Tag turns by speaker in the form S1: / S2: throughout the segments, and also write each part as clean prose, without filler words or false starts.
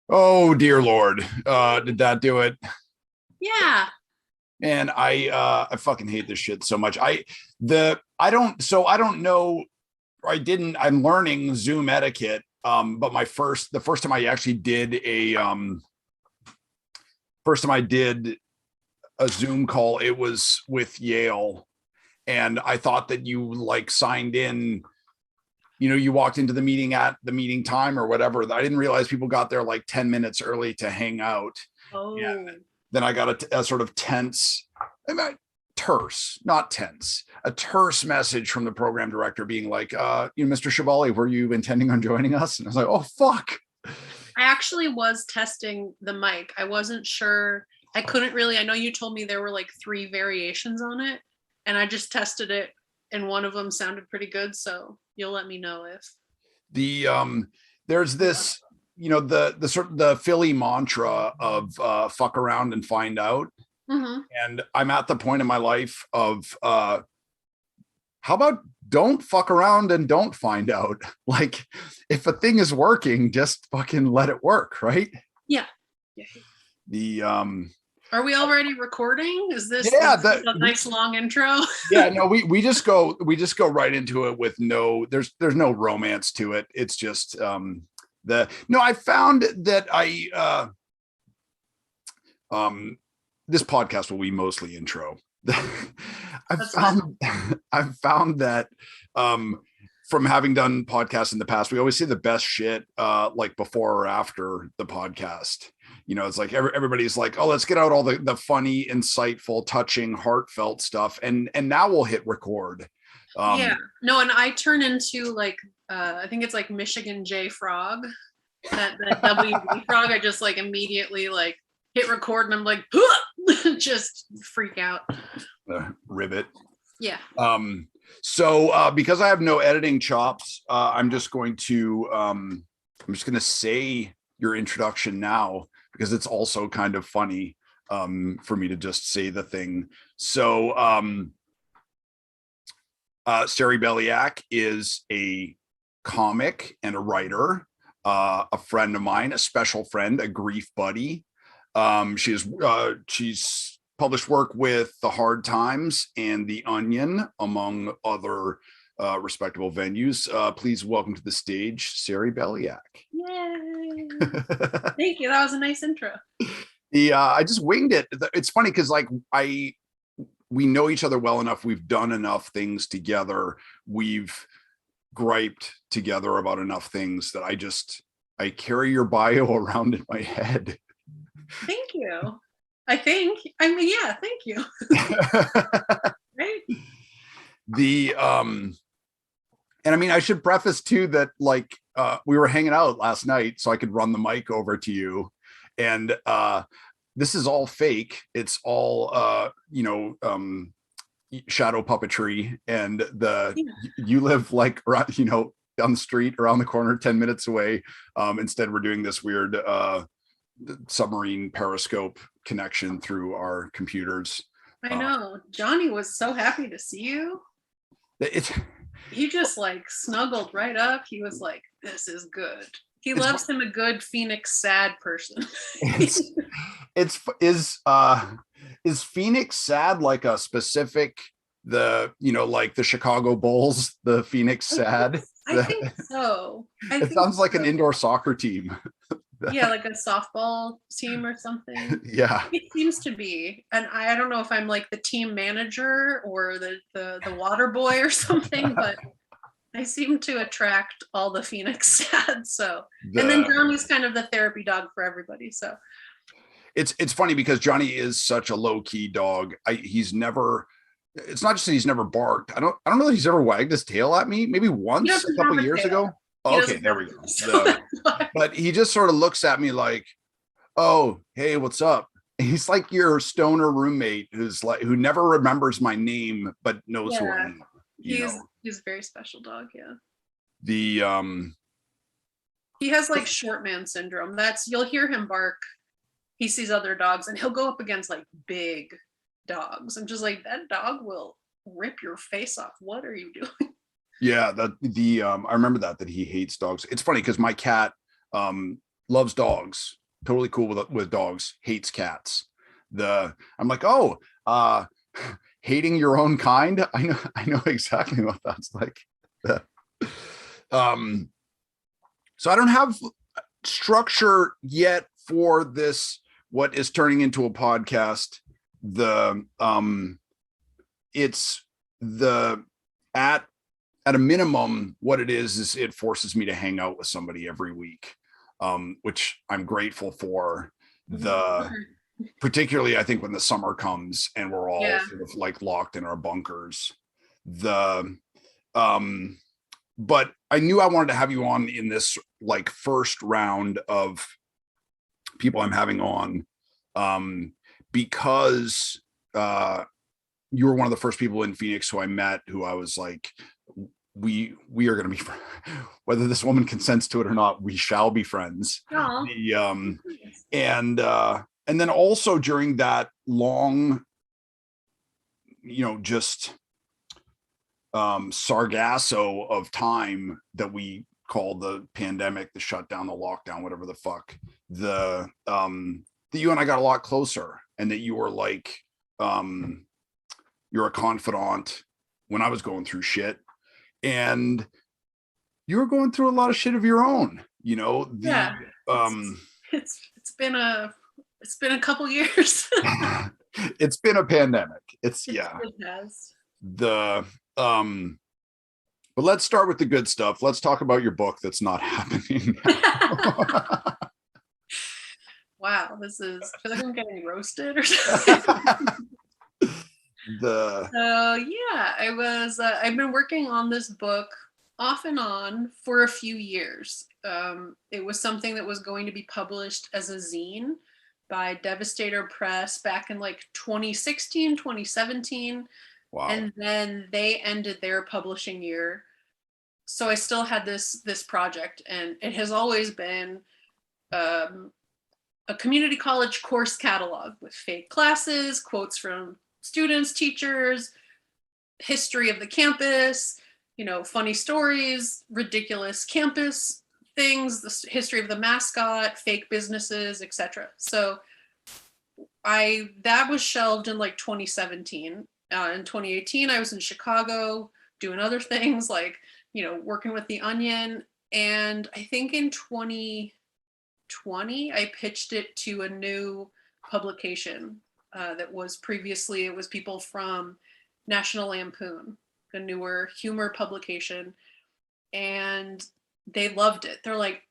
S1: Oh dear Lord. Did that do it?
S2: Yeah.
S1: And I fucking hate this shit so much. I don't know. I'm learning Zoom etiquette. But the first time I actually did a Zoom call, it was with Yale. And I thought that you like signed in, you walked into the meeting at the meeting time or whatever. I didn't realize people got there like 10 minutes early to hang out.
S2: Oh.
S1: And then I got a sort of tense, terse, not tense, a terse message from the program director being like, Mr. Chevalier, were you intending on joining us? And I was like, oh, fuck.
S2: I actually was testing the mic. I wasn't sure. I couldn't really. I know you told me there were like 3 variations on it, and I just tested it, and one of them sounded pretty good. So you'll let me know if.
S1: There's this, the sort of the Philly mantra of fuck around and find out.
S2: Mm-hmm.
S1: And I'm at the point in my life of how about don't fuck around and don't find out? Like, if a thing is working, just fucking let it work, right?
S2: Yeah. Yeah.
S1: The
S2: Are we already recording? Is this a nice long intro?
S1: Yeah, no, we just go right into it with there's no romance to it. It's just I found that this podcast will be mostly intro. I've found that from having done podcasts in the past, we always see the best shit like before or after the podcast. It's like everybody's like, oh, let's get out all the funny, insightful, touching, heartfelt stuff, and now we'll hit record.
S2: Yeah, no, and I turn into like I think it's like Michigan J Frog, that WB frog. I just like immediately like hit record and I'm like just freak out.
S1: Ribbit.
S2: Yeah.
S1: So because I have no editing chops, I'm just going to say your introduction now, because it's also kind of funny for me to just say the thing. So Sari Beliak is a comic and a writer, a friend of mine, a special friend, a grief buddy. She's published work with The Hard Times and The Onion, among other respectable venues. Please welcome to the stage, Sari Beliak.
S2: Yay! Thank you. That was a nice intro.
S1: I just winged it. It's funny because we know each other well enough. We've done enough things together. We've griped together about enough things that I carry your bio around in my head.
S2: Thank you. Thank you. Right?
S1: And I mean, I should preface too that we were hanging out last night, so I could run the mic over to you, and this is all fake. It's all shadow puppetry, and you live like around, down the street, around the corner, 10 minutes away. Instead, we're doing this weird submarine periscope connection through our computers.
S2: I know. Johnny was so happy to see you. He just like snuggled right up. He was like, this is good. He loves him a good Phoenix sad person.
S1: Is Phoenix sad like a specific, like the Chicago Bulls, the Phoenix sad?
S2: I think so.
S1: It sounds like an indoor soccer team.
S2: Yeah, like a softball team or something.
S1: Yeah,
S2: it seems to be. And I don't know if I'm like the team manager or the water boy or something, but I seem to attract all the Phoenix sad. So and then Johnny's kind of the therapy dog for everybody. So
S1: it's funny because Johnny is such a low-key dog. It's not just that he's never barked. I don't know that he's ever wagged his tail at me. Maybe once a couple years ago. Okay, there we go. But he just sort of looks at me like, oh, hey, what's up? And he's like your stoner roommate who never remembers my name but knows who I am.
S2: He's a very special dog. Yeah.
S1: He
S2: has like short man syndrome. You'll hear him bark. He sees other dogs and he'll go up against like big dogs. I'm just like, that dog will rip your face off. What are you doing?
S1: Yeah, I remember that he hates dogs. It's funny because my cat, loves dogs, totally cool with dogs, hates cats. I'm like, oh, hating your own kind. I know exactly what that's like. So I don't have structure yet for this, what is turning into a podcast. It's at a minimum, what it is it forces me to hang out with somebody every week, which I'm grateful for. Particularly, I think when the summer comes and we're all sort of like locked in our bunkers. But I knew I wanted to have you on in this like first round of people I'm having on, because you were one of the first people in Phoenix who I met, who I was like, we are going to be, whether this woman consents to it or not, we shall be friends. And then also during that long, just sargasso of time that we call the pandemic, the shutdown, the lockdown, whatever the fuck, that you and I got a lot closer, and that you were like, you're a confidant when I was going through shit, and you were going through a lot of shit of your own,
S2: it's been a couple years.
S1: It's been a pandemic. It
S2: has.
S1: But let's start with the good stuff. Let's talk about your book that's not happening now.
S2: Wow, I feel like I'm getting roasted or something. I've been working on this book off and on for a few years. It was something that was going to be published as a zine by Devastator Press back in like 2016, 2017.
S1: Wow.
S2: And then they ended their publishing year. So I still had this project, and it has always been a community college course catalog with fake classes, quotes from students, teachers, history of the campus, funny stories, ridiculous campus things, the history of the mascot, fake businesses, etc. So that was shelved in like 2017. In 2018, I was in Chicago doing other things like, working with The Onion. And I think in 2020, I pitched it to a new publication that was previously, it was people from National Lampoon, a newer humor publication. And they loved it. They're like,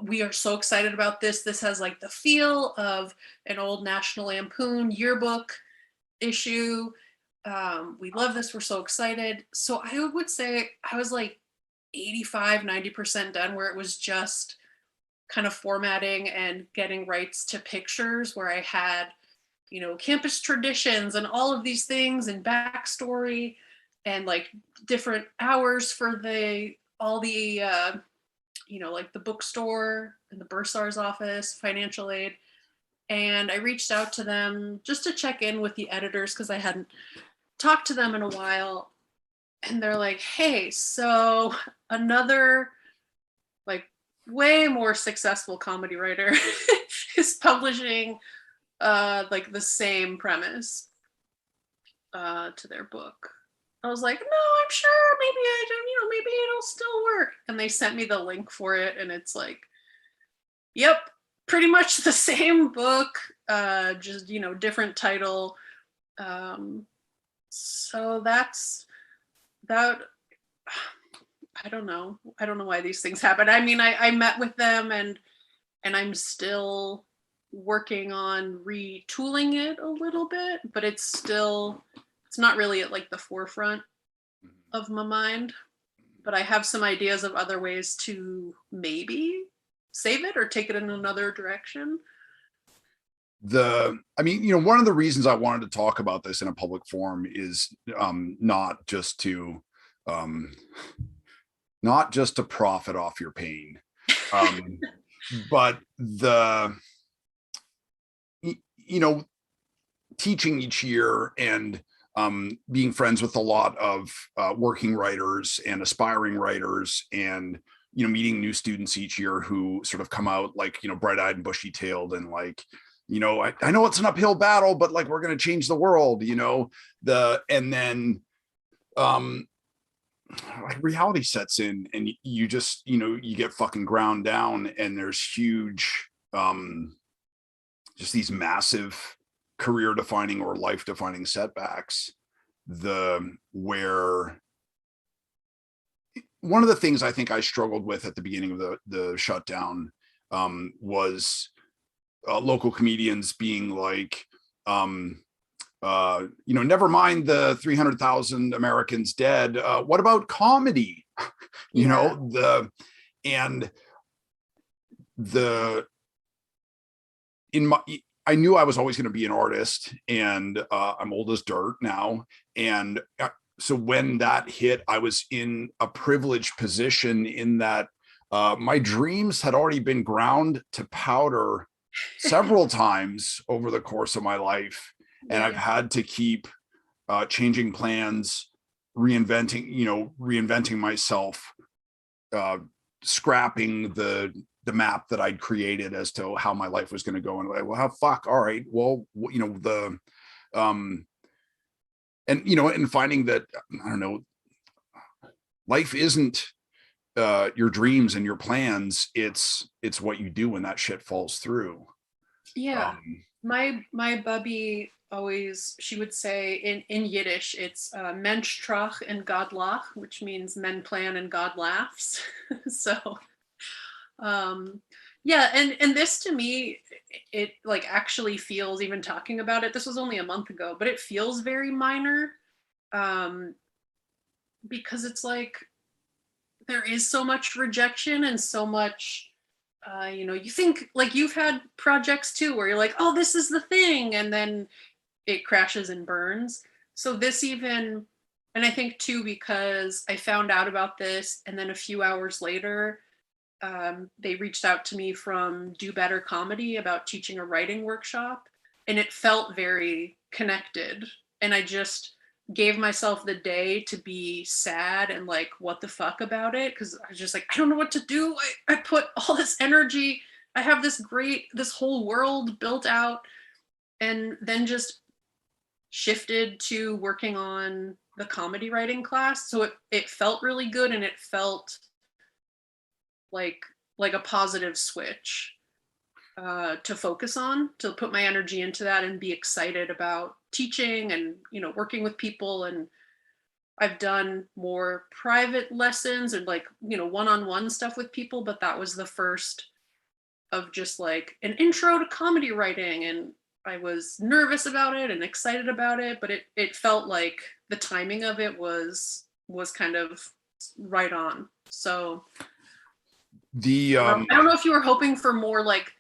S2: we are so excited about this. This has like the feel of an old National Lampoon yearbook issue. We love this. We're so excited. So I would say I was like 85-90% done, where it was just kind of formatting and getting rights to pictures, where I had, campus traditions and all of these things and backstory and like different hours for all the like the bookstore and the bursar's office, financial aid. And I reached out to them just to check in with the editors because I hadn't talked to them in a while. And they're like, hey, so another like way more successful comedy writer is publishing like the same premise to their book. I was like, no, I'm sure maybe it'll still work. And they sent me the link for it, and it's like, yep, pretty much the same book, just different title. So that's that. I don't know why these things happen. I mean, I met with them, and I'm still working on retooling it a little bit, but it's not really at like the forefront of my mind. But I have some ideas of other ways to maybe save it or take it in another direction.
S1: One of the reasons I wanted to talk about this in a public forum is not just to profit off your pain, but teaching each year and being friends with a lot of working writers and aspiring writers, and meeting new students each year who sort of come out like, bright-eyed and bushy-tailed and like, I know it's an uphill battle, but like, we're going to change the world, and then like reality sets in, and you just, you get fucking ground down, and there's huge, just these massive career defining or life defining setbacks. Where one of the things I think I struggled with at the beginning of the shutdown was local comedians being like, never mind the 300,000 Americans dead. What about comedy? I knew I was always going to be an artist, and I'm old as dirt now. And so when that hit, I was in a privileged position in that my dreams had already been ground to powder several times over the course of my life. And I've had to keep changing plans, reinventing myself, scrapping the map that I'd created as to how my life was going to go. And like, well, all right. Well, and finding that, I don't know, life isn't your dreams and your plans. It's what you do when that shit falls through.
S2: Yeah. My bubby she would say in Yiddish, it's Mensch trach and God lach, which means men plan and God laughs. So, yeah. And this to me, it like actually feels, even talking about it, this was only a month ago, but it feels very minor, because it's like, there is so much rejection and so much, you think like you've had projects too, where you're like, oh, this is the thing. And then it crashes and burns. So this even, and I think too, because I found out about this, and then a few hours later, they reached out to me from Do Better Comedy about teaching a writing workshop, and it felt very connected. And I just gave myself the day to be sad and like, what the fuck about it? Because I was just like, I don't know what to do. I put all this energy. I have this whole world built out, and then just shifted to working on the comedy writing class. So it felt really good, and it felt like a positive switch to focus on, to put my energy into that and be excited about teaching and working with people. And I've done more private lessons and like one-on-one stuff with people, but that was the first of just like an intro to comedy writing, and I was nervous about it and excited about it, but it felt like the timing of it was kind of right on. So I don't know if you were hoping for more, like,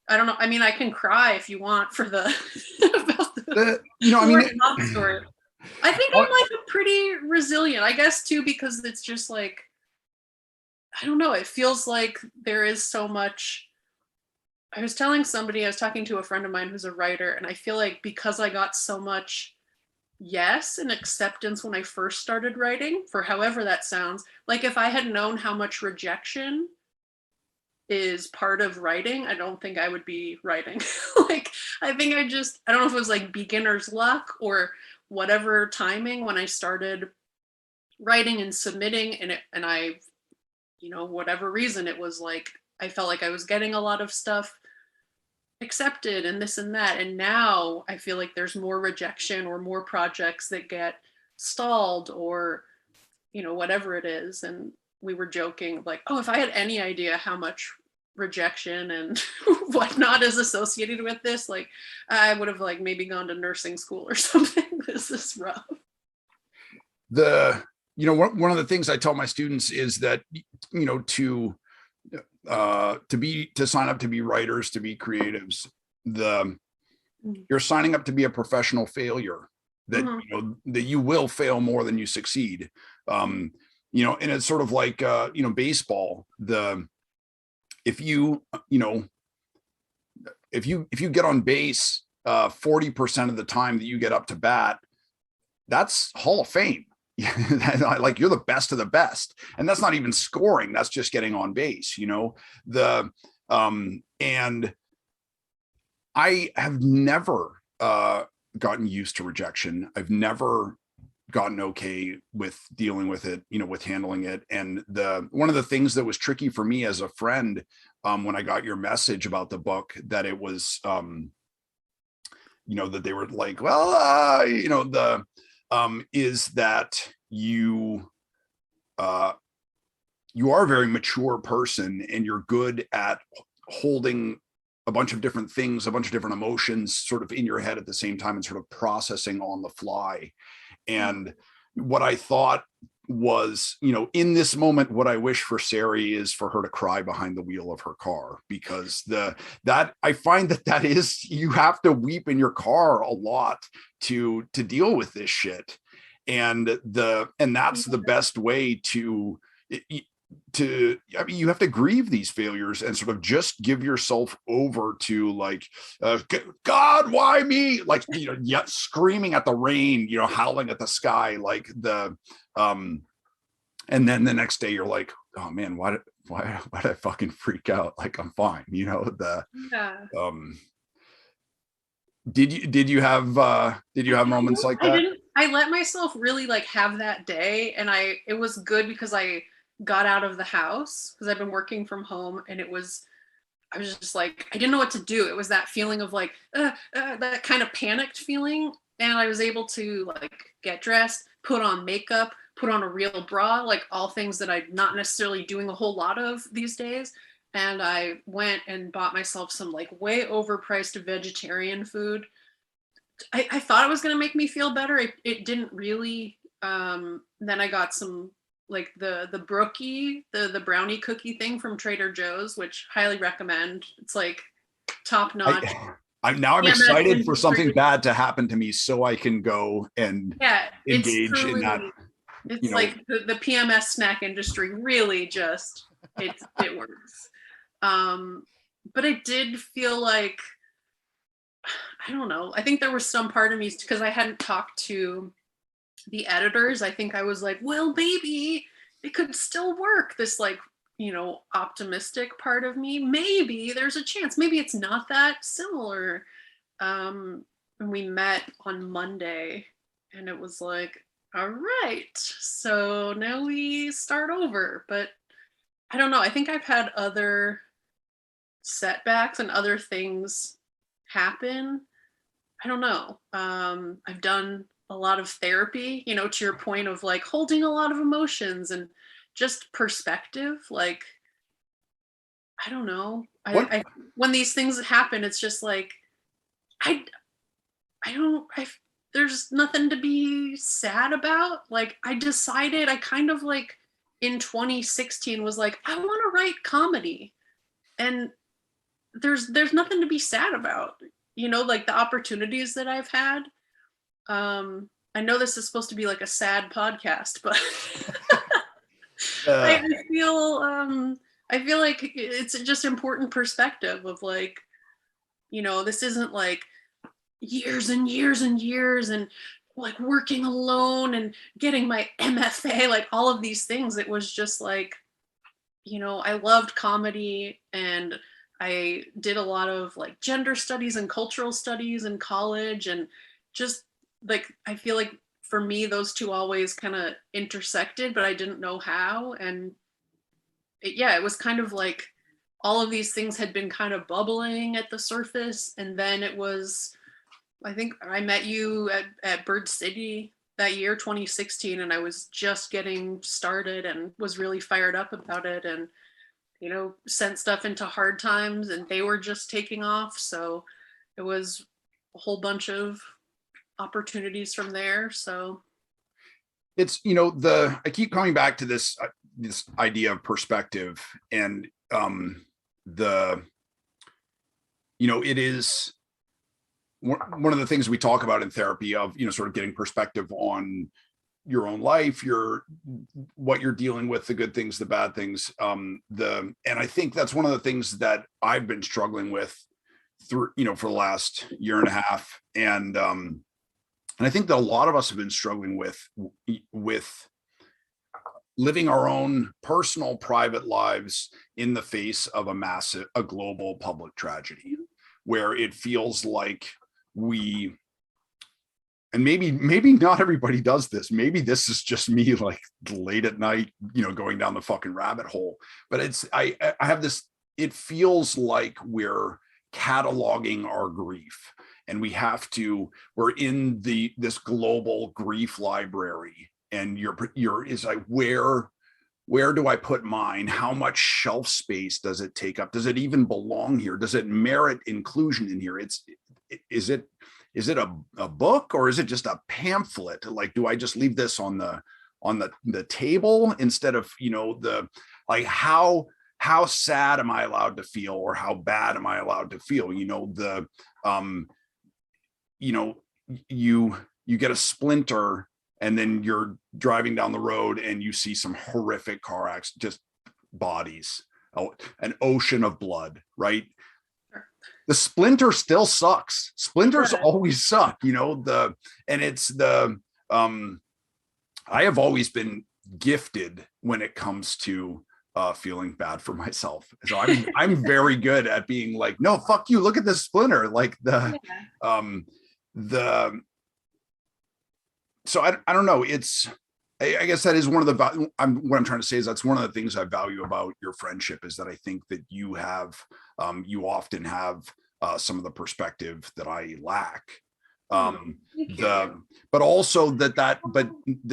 S2: I don't know. I mean, I can cry if you want for the about the story. I think I'm like a pretty resilient, I guess too, because it's just like, I don't know. It feels like there is so much. I was talking to a friend of mine who's a writer, and I feel like because I got so much yes and acceptance when I first started writing, for however that sounds, like if I had known how much rejection is part of writing, I don't think I would be writing. Like, I don't know if it was like beginner's luck or whatever timing when I started writing and submitting, and I, whatever reason, it was like, I felt like I was getting a lot of stuff accepted and this and that. And now I feel like there's more rejection or more projects that get stalled or, whatever it is. And we were joking like, oh, if I had any idea how much rejection and whatnot is associated with this, like I would have like maybe gone to nursing school or something. This is rough.
S1: One of the things I tell my students is that, to sign up to be writers, to be creatives, you're signing up to be a professional failure, that, that you will fail more than you succeed. And it's sort of like, baseball, if you get on base 40% of the time that you get up to bat, that's Hall of Fame. like you're the best of the best. And that's not even scoring. That's just getting on base, and I have never gotten used to rejection. I've never gotten okay with dealing with it, with handling it. And one of the things that was tricky for me as a friend, when I got your message about the book, that it was, that they were like, well, is that you are a very mature person, and you're good at holding a bunch of different things, a bunch of different emotions sort of in your head at the same time, and sort of processing on the fly. And what I thought was, in this moment, what I wish for Sari is for her to cry behind the wheel of her car, because that I find that is, you have to weep in your car a lot to deal with this shit. And that's the best way to you have to grieve these failures and sort of just give yourself over to like, God, why me? Like, yet screaming at the rain, howling at the sky, like and then the next day you're like, oh man, why did I fucking freak out? Like, I'm fine. Did you have moments like that?
S2: I let myself really like have that day, and it was good because I got out of the house, because I've been working from home, and I was just like, I didn't know what to do. It was that feeling of like that kind of panicked feeling, and I was able to like get dressed, put on makeup, put on a real bra, like all things that I'm not necessarily doing a whole lot of these days. And I went and bought myself some like way overpriced vegetarian food. I thought it was going to make me feel better. It didn't really. Then I got some like the brookie, the brownie cookie thing from Trader Joe's, which highly recommend. It's like top notch.
S1: I'm excited for something bad to happen to me so I can go and engage in that.
S2: It's like the PMS snack industry really just it works. But I did feel like, I don't know. I think there was some part of me, because I hadn't talked to the editors. I think I was like, well, maybe it could still work. This like, optimistic part of me. Maybe there's a chance. Maybe it's not that similar. And we met on Monday, and it was like, all right, so now we start over. But I don't know. I think I've had other setbacks and other things happen. I don't know. I've done a lot of therapy, to your point of like holding a lot of emotions and just perspective. Like, I don't know. When these things happen, it's just like, there's nothing to be sad about. Like, I decided, I kind of like in 2016 was like, I want to write comedy, and there's nothing to be sad about, like the opportunities that I've had. I know this is supposed to be like a sad podcast, but I feel like it's just important perspective of like, this isn't like years and years and years and like working alone and getting my MFA, like all of these things. It was just like, I loved comedy, and I did a lot of like gender studies and cultural studies in college, and just like, I feel like for me, those two always kind of intersected, but I didn't know how. And it was kind of like all of these things had been kind of bubbling at the surface. And then it was, I think I met you at Bird City that year, 2016, and I was just getting started and was really fired up about it, and sent stuff into Hard Times, and they were just taking off. So it was a whole bunch of opportunities from there. So
S1: it's, I keep coming back to this idea of perspective, and it is one of the things we talk about in therapy of, sort of getting perspective on your own life, what you're dealing with, the good things, the bad things. And I think that's one of the things that I've been struggling with through, for the last year and a half. And and I think that a lot of us have been struggling with living our own personal private lives in the face of a global public tragedy, where it feels like we, and maybe not everybody does this, maybe this is just me like late at night, going down the fucking rabbit hole, but I have this, it feels like we're cataloging our grief, and we're in this global grief library, and is like, where do I put mine? How much shelf space does it take up? Does it even belong here? Does it merit inclusion in here? Is it a book, or is it just a pamphlet? Like, do I just leave this on the table instead of, like, how sad am I allowed to feel, or how bad am I allowed to feel? You get a splinter, and then you're driving down the road and you see some horrific car accidents, just bodies, an ocean of blood, right? The splinter still sucks. Splinters always suck, and it's I have always been gifted when it comes to feeling bad for myself. So I'm very good at being like, no, fuck you, look at this splinter. Like so I don't know. I guess that is one of the, what I'm trying to say is that's one of the things I value about your friendship, is that I think that you often have some of the perspective that I lack. But also that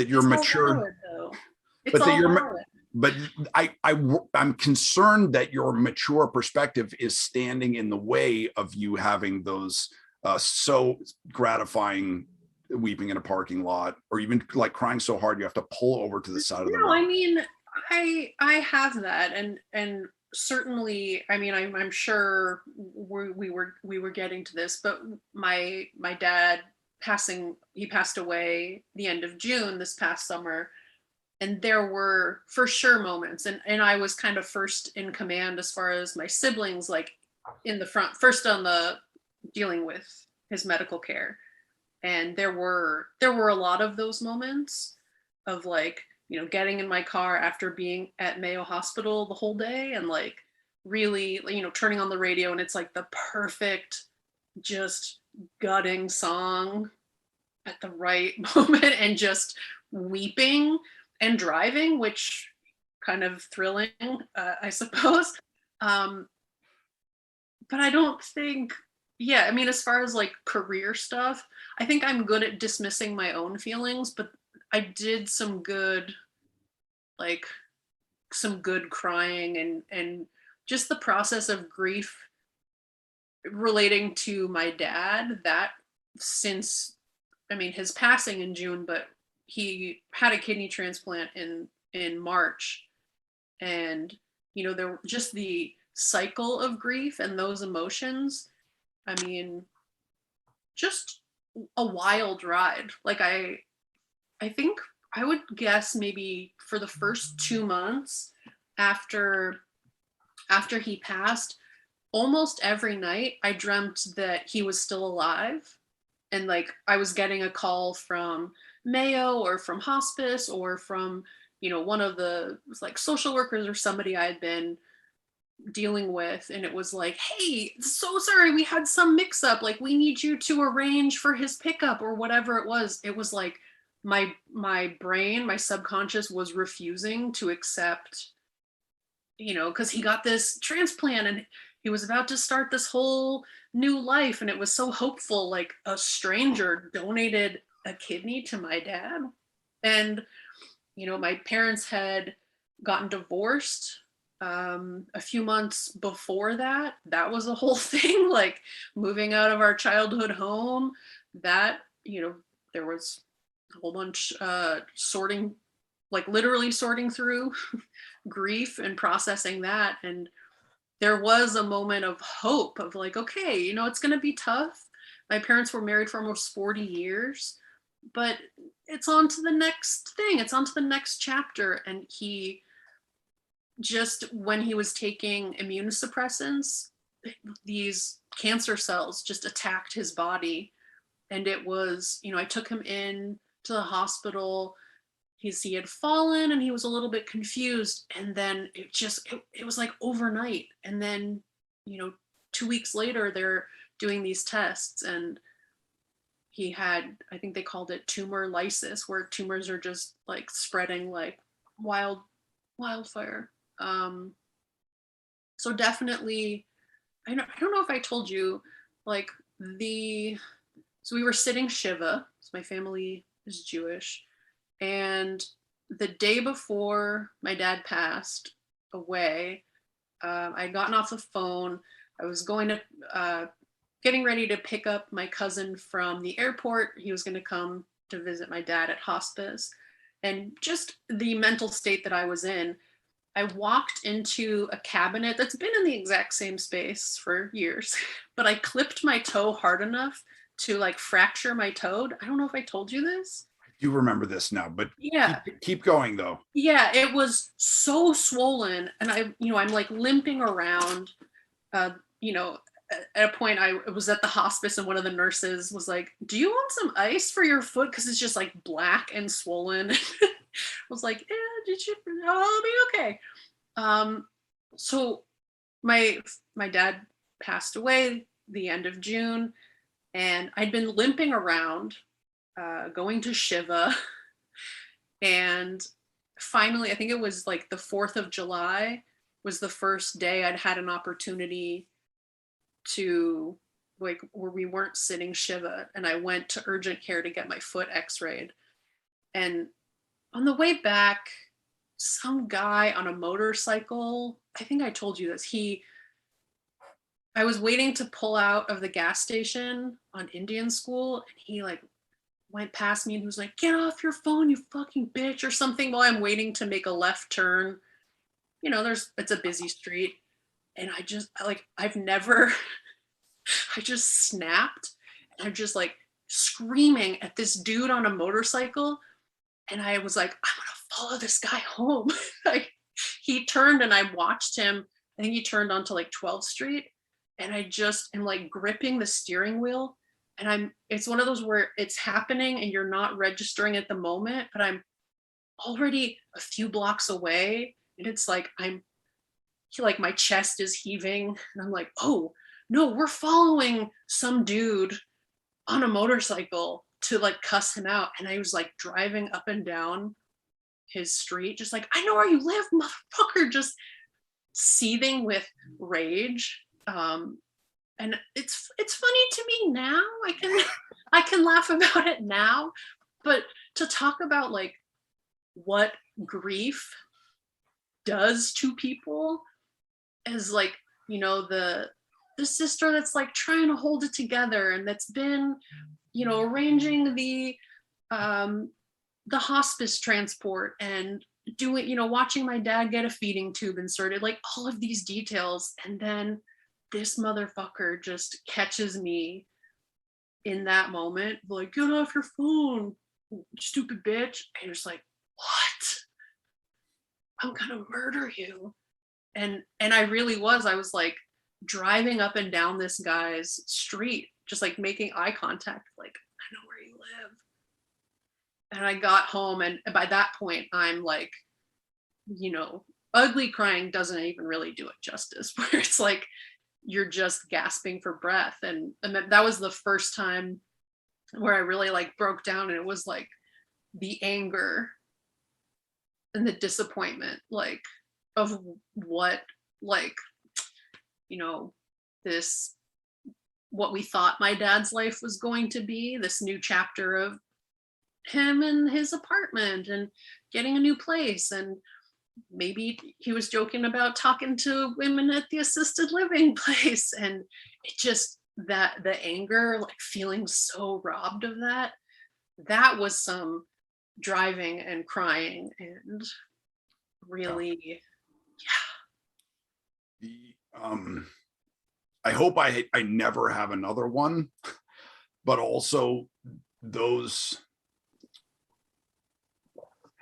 S1: you're mature, but I'm concerned that your mature perspective is standing in the way of you having those so gratifying weeping in a parking lot, or even like crying so hard you have to pull over to the side of the road.
S2: I mean, I have that, and certainly, I mean, I'm sure we were getting to this, but my dad he passed away the end of June this past summer, and there were for sure moments, and I was kind of first in command as far as my siblings, like in the front, first on the dealing with his medical care. And there were a lot of those moments of, like, getting in my car after being at Mayo Hospital the whole day, and like really, turning on the radio, and it's like the perfect, just gutting song at the right moment, and just weeping and driving, which kind of thrilling, I suppose. But I don't think, I mean, as far as like career stuff, I think I'm good at dismissing my own feelings, but I did some good crying, and just the process of grief relating to my dad, that since, I mean, his passing in June, but he had a kidney transplant in March, and there just the cycle of grief and those emotions, I mean, just a wild ride. Like, I think I would guess maybe for the first 2 months after he passed, almost every night I dreamt that he was still alive, and like I was getting a call from Mayo or from hospice or from one of the like social workers or somebody I had been dealing with, and it was like, hey, so sorry, we had some mix up, like we need you to arrange for his pickup or whatever it was. It was like my brain, my subconscious was refusing to accept, because he got this transplant and he was about to start this whole new life, and it was so hopeful, like a stranger donated a kidney to my dad. And my parents had gotten divorced a few months before that. That was a whole thing, like moving out of our childhood home, that there was a whole bunch sorting, like literally sorting through grief and processing that. And there was a moment of hope of like, okay, it's going to be tough. My parents were married for almost 40 years, but it's on to the next thing. It's on to the next chapter. And he just, when he was taking immunosuppressants, these cancer cells just attacked his body. And it was, I took him in to the hospital. He had fallen and he was a little bit confused. And then it was like overnight. And then, 2 weeks later, they're doing these tests, and he had, I think they called it tumor lysis, where tumors are just like spreading like wildfire. So definitely, I don't know if I told you, like so we were sitting Shiva. So my family is Jewish. And the day before my dad passed away, I'd gotten off the phone. I was getting ready to pick up my cousin from the airport. He was going to come to visit my dad at hospice. And just the mental state that I was in, I walked into a cabinet that's been in the exact same space for years, but I clipped my toe hard enough to like fracture my toad. I don't know if I told you this.
S1: I do remember this now, but
S2: yeah,
S1: keep going though.
S2: Yeah, it was so swollen, and I'm like limping around. At a point I was at the hospice, and one of the nurses was like, "Do you want some ice for your foot? Because it's just like black and swollen." I was like, "Did you? I'll be okay." So my dad passed away the end of June, and I'd been limping around, going to Shiva, and finally, I think it was like the 4th of July was the first day I'd had an opportunity to, like, where we weren't sitting Shiva, and I went to urgent care to get my foot x-rayed. And on the way back, some guy on a motorcycle, I think I told you this, I was waiting to pull out of the gas station on Indian School, and he like went past me and he was like, "Get off your phone, you fucking bitch," or something, while I'm waiting to make a left turn. It's a busy street. And I've never, I just snapped, and I'm just like screaming at this dude on a motorcycle. And I was like, "I'm gonna follow this guy home." Like, he turned and I watched him. I think he turned onto like 12th Street. And I just am like gripping the steering wheel. And it's one of those where it's happening and you're not registering at the moment, but I'm already a few blocks away. And it's like, my chest is heaving. And I'm like, "Oh no, we're following some dude on a motorcycle to like cuss him out." And I was like driving up and down his street, just like, "I know where you live, motherfucker," just seething with rage. And it's funny to me now. I can laugh about it now, but to talk about like what grief does to people, as like, the sister that's like trying to hold it together, and that's been, arranging the hospice transport, and doing, watching my dad get a feeding tube inserted, like all of these details. And then this motherfucker just catches me in that moment, like, "Get off your phone, stupid bitch." And you're just like, "What? I'm gonna murder you." And I was like driving up and down this guy's street, just like making eye contact, like, "I know where you live." And I got home, and by that point I'm like, ugly crying doesn't even really do it justice, where it's like you're just gasping for breath. And that was the first time where I really like broke down, and it was like the anger and the disappointment, like, of what, like, this, what we thought my dad's life was going to be, this new chapter of him and his apartment and getting a new place. And maybe he was joking about talking to women at the assisted living place. And it just, that the anger, like feeling so robbed of that was some driving and crying, and really,
S1: I hope I never have another one, but also those,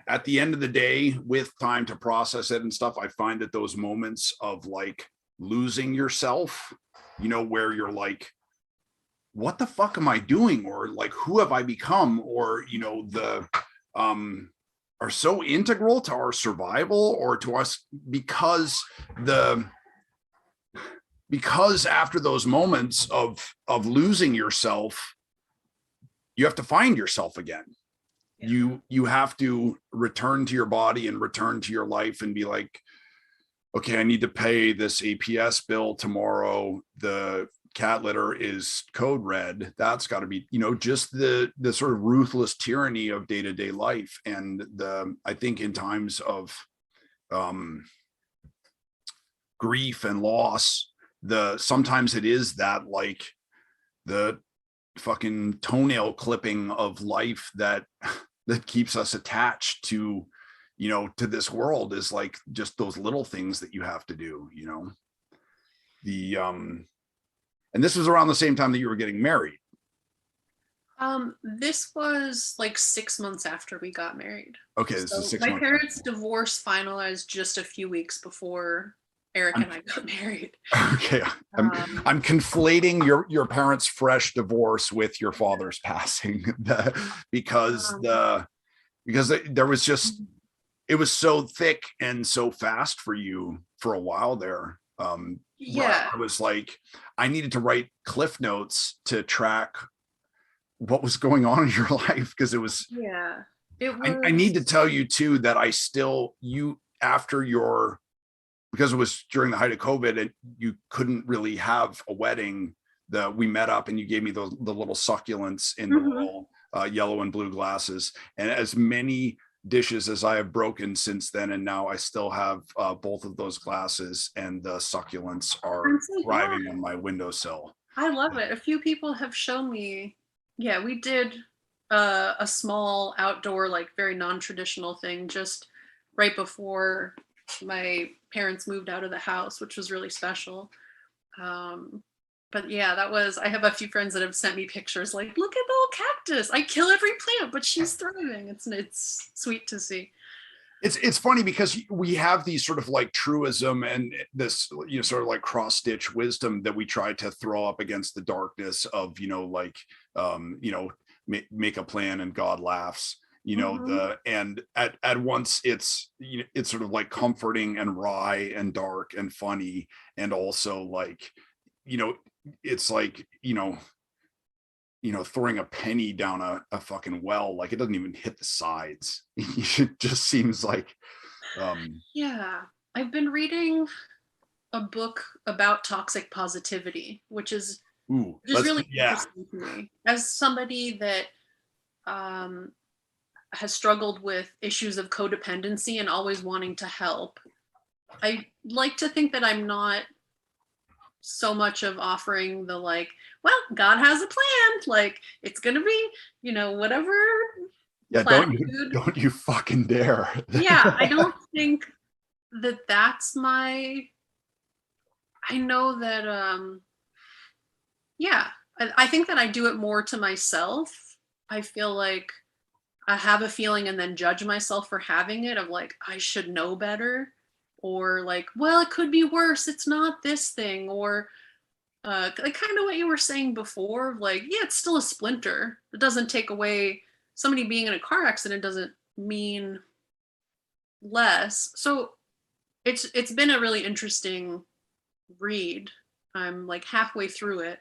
S1: at the end of the day, with time to process it and stuff, I find that those moments of like losing yourself, where you're like what the fuck am I doing? Or like, who have I become? Or, you know, are so integral to our survival or to us, because after those moments of losing yourself, you have to find yourself again. Yeah. You have to return to your body and return to your life and be like, okay, I need to pay this APS bill tomorrow. The cat litter is code red. That's got to be, you know, just the sort of ruthless tyranny of day-to-day life. And I think in times of grief and loss, sometimes it is that, like, the fucking toenail clipping of life that keeps us attached to, you know, to this world, is like just those little things that you have to do, you know. And this was around the same time that you were getting married.
S2: This was like 6 months after we got married.
S1: Okay, this is 6 months.
S2: My parents' divorce finalized just a few weeks before Eric and I got married.
S1: Okay, I'm conflating your parents' fresh divorce with your father's passing, because there was just, it was so thick and so fast for you for a while there. Yeah, I was like, I needed to write cliff notes to track what was going on in your life, because it was.
S2: Yeah,
S1: I need to tell you too that after your, because it was during the height of COVID and you couldn't really have a wedding, we met up and you gave me the little succulents in the little yellow and blue glasses, and as many dishes as I have broken since then, and now I still have both of those glasses, and the succulents are thriving on my windowsill.
S2: I love it. A few people have shown me. Yeah, we did a small outdoor, like very non-traditional thing just right before my parents moved out of the house, which was really special. But yeah, I have a few friends that have sent me pictures like, look at the little cactus. I kill every plant, but she's thriving. It's sweet to see.
S1: It's funny because we have these sort of like truism and this, you know, sort of like cross-stitch wisdom that we try to throw up against the darkness of, you know, like, you know, make a plan and God laughs, you know, and at once it's, you know, it's sort of like comforting and wry and dark and funny. And also like, you know, it's like, you know, throwing a penny down a fucking well, like it doesn't even hit the sides. It just seems like,
S2: yeah. I've been reading a book about toxic positivity, which is really interesting to me as somebody that has struggled with issues of codependency and always wanting to help. I like to think that I'm not so much of offering the like, well, God has a plan, like it's gonna be, you know, whatever.
S1: Yeah, don't you fucking dare.
S2: Yeah, I don't think that that's my. I know that yeah, I think that I do it more to myself. I feel like I have a feeling and then judge myself for having it, of like, I should know better, or like, well, it could be worse, it's not this thing, or like kind of what you were saying before, like, yeah, it's still a splinter. It doesn't take away, somebody being in a car accident doesn't mean less. So it's been a really interesting read. I'm like halfway through it.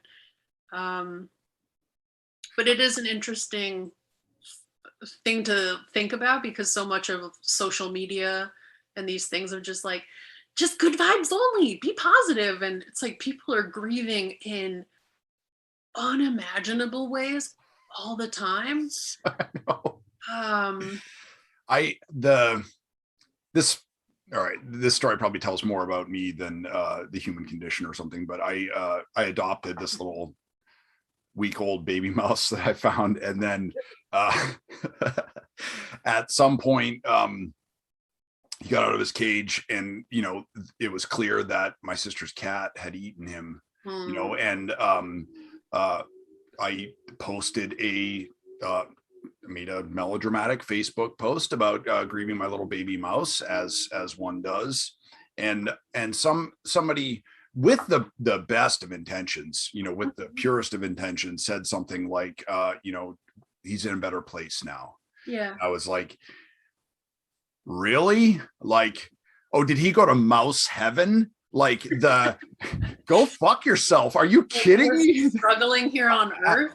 S2: But it is an interesting thing to think about, because so much of social media and these things are just like, just good vibes only, be positive. And it's like people are grieving in unimaginable ways all the time.
S1: I know. All right, this story probably tells more about me than the human condition or something, but I adopted this little week-old baby mouse that I found, and then at some point he got out of his cage, and you know, it was clear that my sister's cat had eaten him. You know, and I posted made a melodramatic Facebook post about grieving my little baby mouse, as one does, and somebody with the best of intentions, with the purest of intentions, said something like, he's in a better place now.
S2: Yeah.
S1: I was like, really? Like, oh, did he go to mouse heaven? Like go fuck yourself. Are you kidding me?
S2: Struggling here on Earth.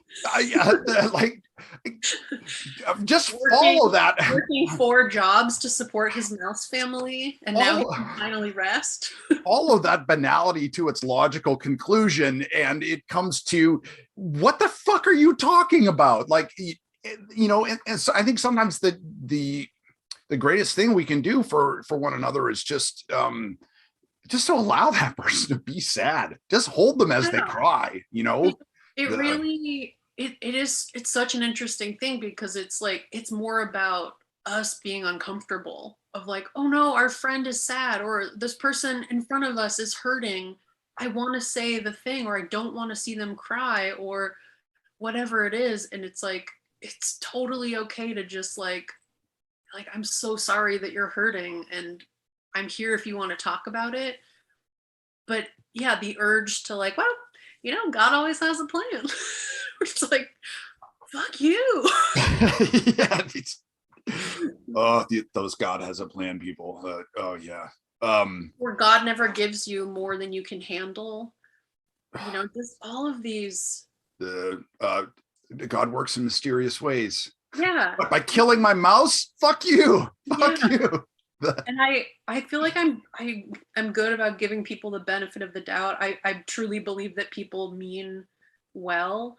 S1: Just follow that.
S2: Working 4 jobs to support his mouse family, and now he can finally rest.
S1: Follow that banality to its logical conclusion, and it comes to, what the fuck are you talking about? Like, and so I think sometimes the greatest thing we can do for one another is just to allow that person to be sad. Just hold them as they cry,
S2: It's such an interesting thing, because it's like, it's more about us being uncomfortable, of like, oh no, our friend is sad, or this person in front of us is hurting. I want to say the thing, or I don't want to see them cry, or whatever it is. And it's like, it's totally okay to just like, I'm so sorry that you're hurting, and I'm here if you want to talk about it. But yeah, the urge to like, well, God always has a plan. It's like, fuck you.
S1: Yeah, those God has a plan people. Oh yeah.
S2: Or God never gives you more than you can handle. Just all of these.
S1: God works in mysterious ways.
S2: Yeah.
S1: But by killing my mouse, fuck you. Fuck you.
S2: And I feel like I'm good about giving people the benefit of the doubt. I truly believe that people mean well.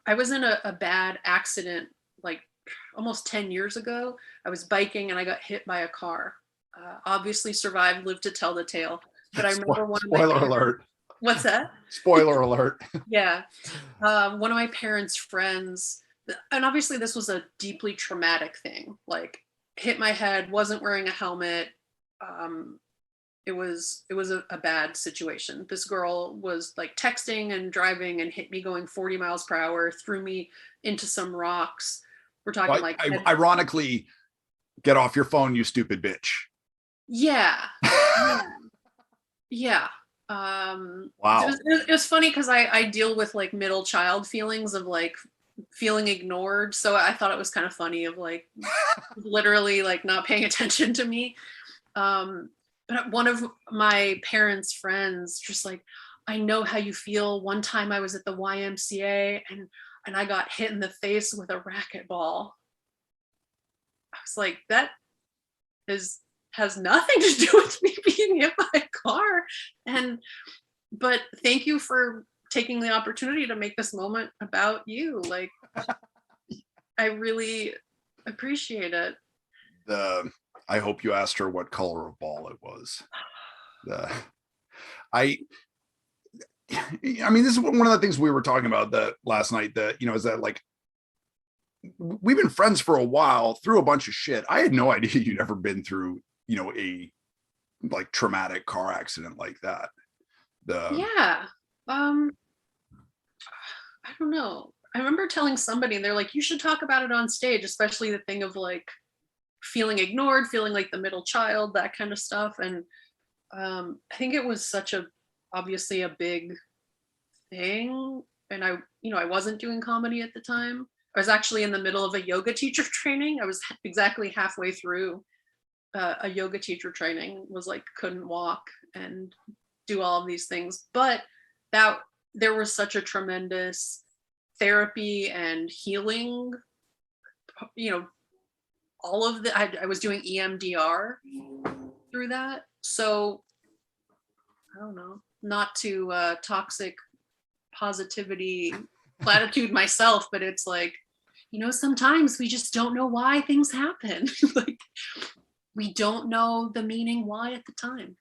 S2: I was in a bad accident like almost 10 years ago. I was biking and I got hit by a car. Obviously survived, lived to tell the tale. But I remember
S1: spoiler alert.
S2: What's that?
S1: Spoiler alert.
S2: Yeah. One of my parents' friends, and obviously this was a deeply traumatic thing, like hit my head, wasn't wearing a helmet. It was a bad situation. This girl was like texting and driving and hit me going 40 miles per hour, threw me into some rocks. We're talking
S1: ironically, get off your phone, you stupid bitch.
S2: Yeah. Yeah.
S1: Wow.
S2: It was funny because I deal with like middle child feelings of like feeling ignored. So I thought it was kind of funny of like literally like not paying attention to me. But one of my parents' friends just like, I know how you feel. One time I was at the YMCA and I got hit in the face with a racquetball. I was like, that has nothing to do with me being hit by a car. But thank you for taking the opportunity to make this moment about you. Like, I really appreciate it.
S1: I hope you asked her what color of ball it was. I mean, this is one of the things we were talking about last night, is that like, we've been friends for a while through a bunch of shit. I had no idea you'd ever been through, a like traumatic car accident like that.
S2: Yeah. I don't know. I remember telling somebody and they're like, you should talk about it on stage, especially the thing of like feeling ignored, feeling like the middle child, that kind of stuff. And I think it was obviously a big thing. And I wasn't doing comedy at the time. I was actually in the middle of a yoga teacher training. I was exactly halfway through a yoga teacher training, was like, couldn't walk and do all of these things. But there was such a tremendous therapy and healing, all of I was doing EMDR through that. So I don't know, not to toxic positivity platitude myself, but it's like, sometimes we just don't know why things happen. Like, we don't know the meaning why at the time.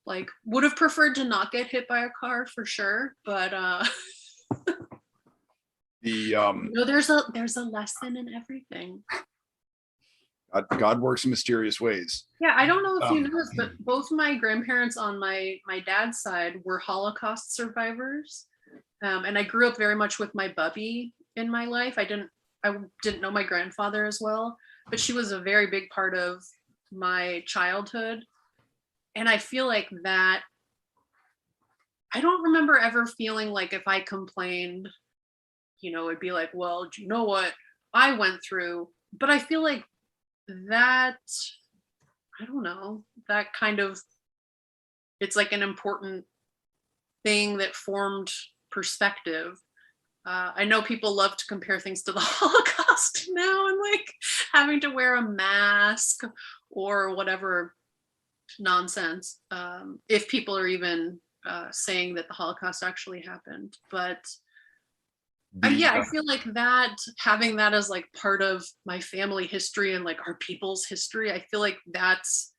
S2: Like, would have preferred to not get hit by a car for sure, but there's a lesson in everything.
S1: God works in mysterious ways.
S2: Yeah, I don't know if you know this, but both my grandparents on my dad's side were Holocaust survivors, and I grew up very much with my bubby in my life. I didn't know my grandfather as well, but she was a very big part of my childhood. And I feel like that, I don't remember ever feeling like if I complained, it'd be like, well, do you know what I went through? But I feel like that, I don't know, that kind of, it's like an important thing that formed perspective. I know people love to compare things to the Holocaust now and like having to wear a mask or whatever nonsense. If people are even saying that the Holocaust actually happened. But yeah, I feel like that, having that as like part of my family history and like our people's history, I feel like that's,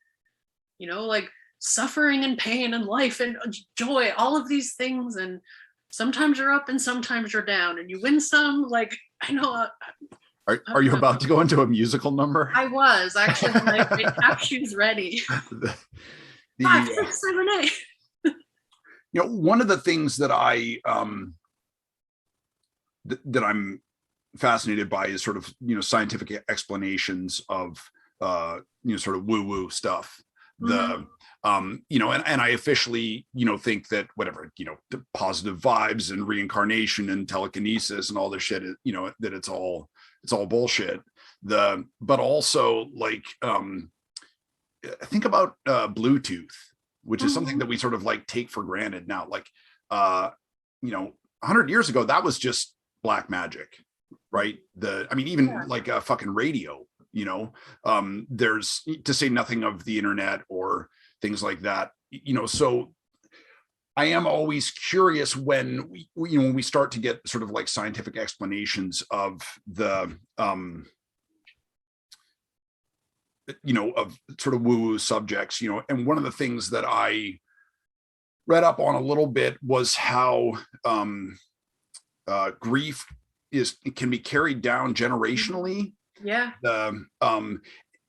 S2: like suffering and pain and life and joy, all of these things. And sometimes you're up and sometimes you're down and you win some. Like, I know.
S1: Are you about to go into a musical number?
S2: I was actually my tap shoes ready. 5, 6, 7, 8.
S1: One of the things that that I'm fascinated by is sort of scientific explanations of sort of woo-woo stuff. The and I officially think that whatever the positive vibes and reincarnation and telekinesis and all this shit that it's all bullshit. But also like think about Bluetooth, which is something that we sort of like take for granted now. Like 100 years ago that was just black magic, right? Even like a fucking radio, there's, to say nothing of the internet or things like that, so I am always curious when when we start to get sort of like scientific explanations of the of sort of woo-woo subjects, and one of the things that I read up on a little bit was how grief can be carried down generationally.
S2: Yeah.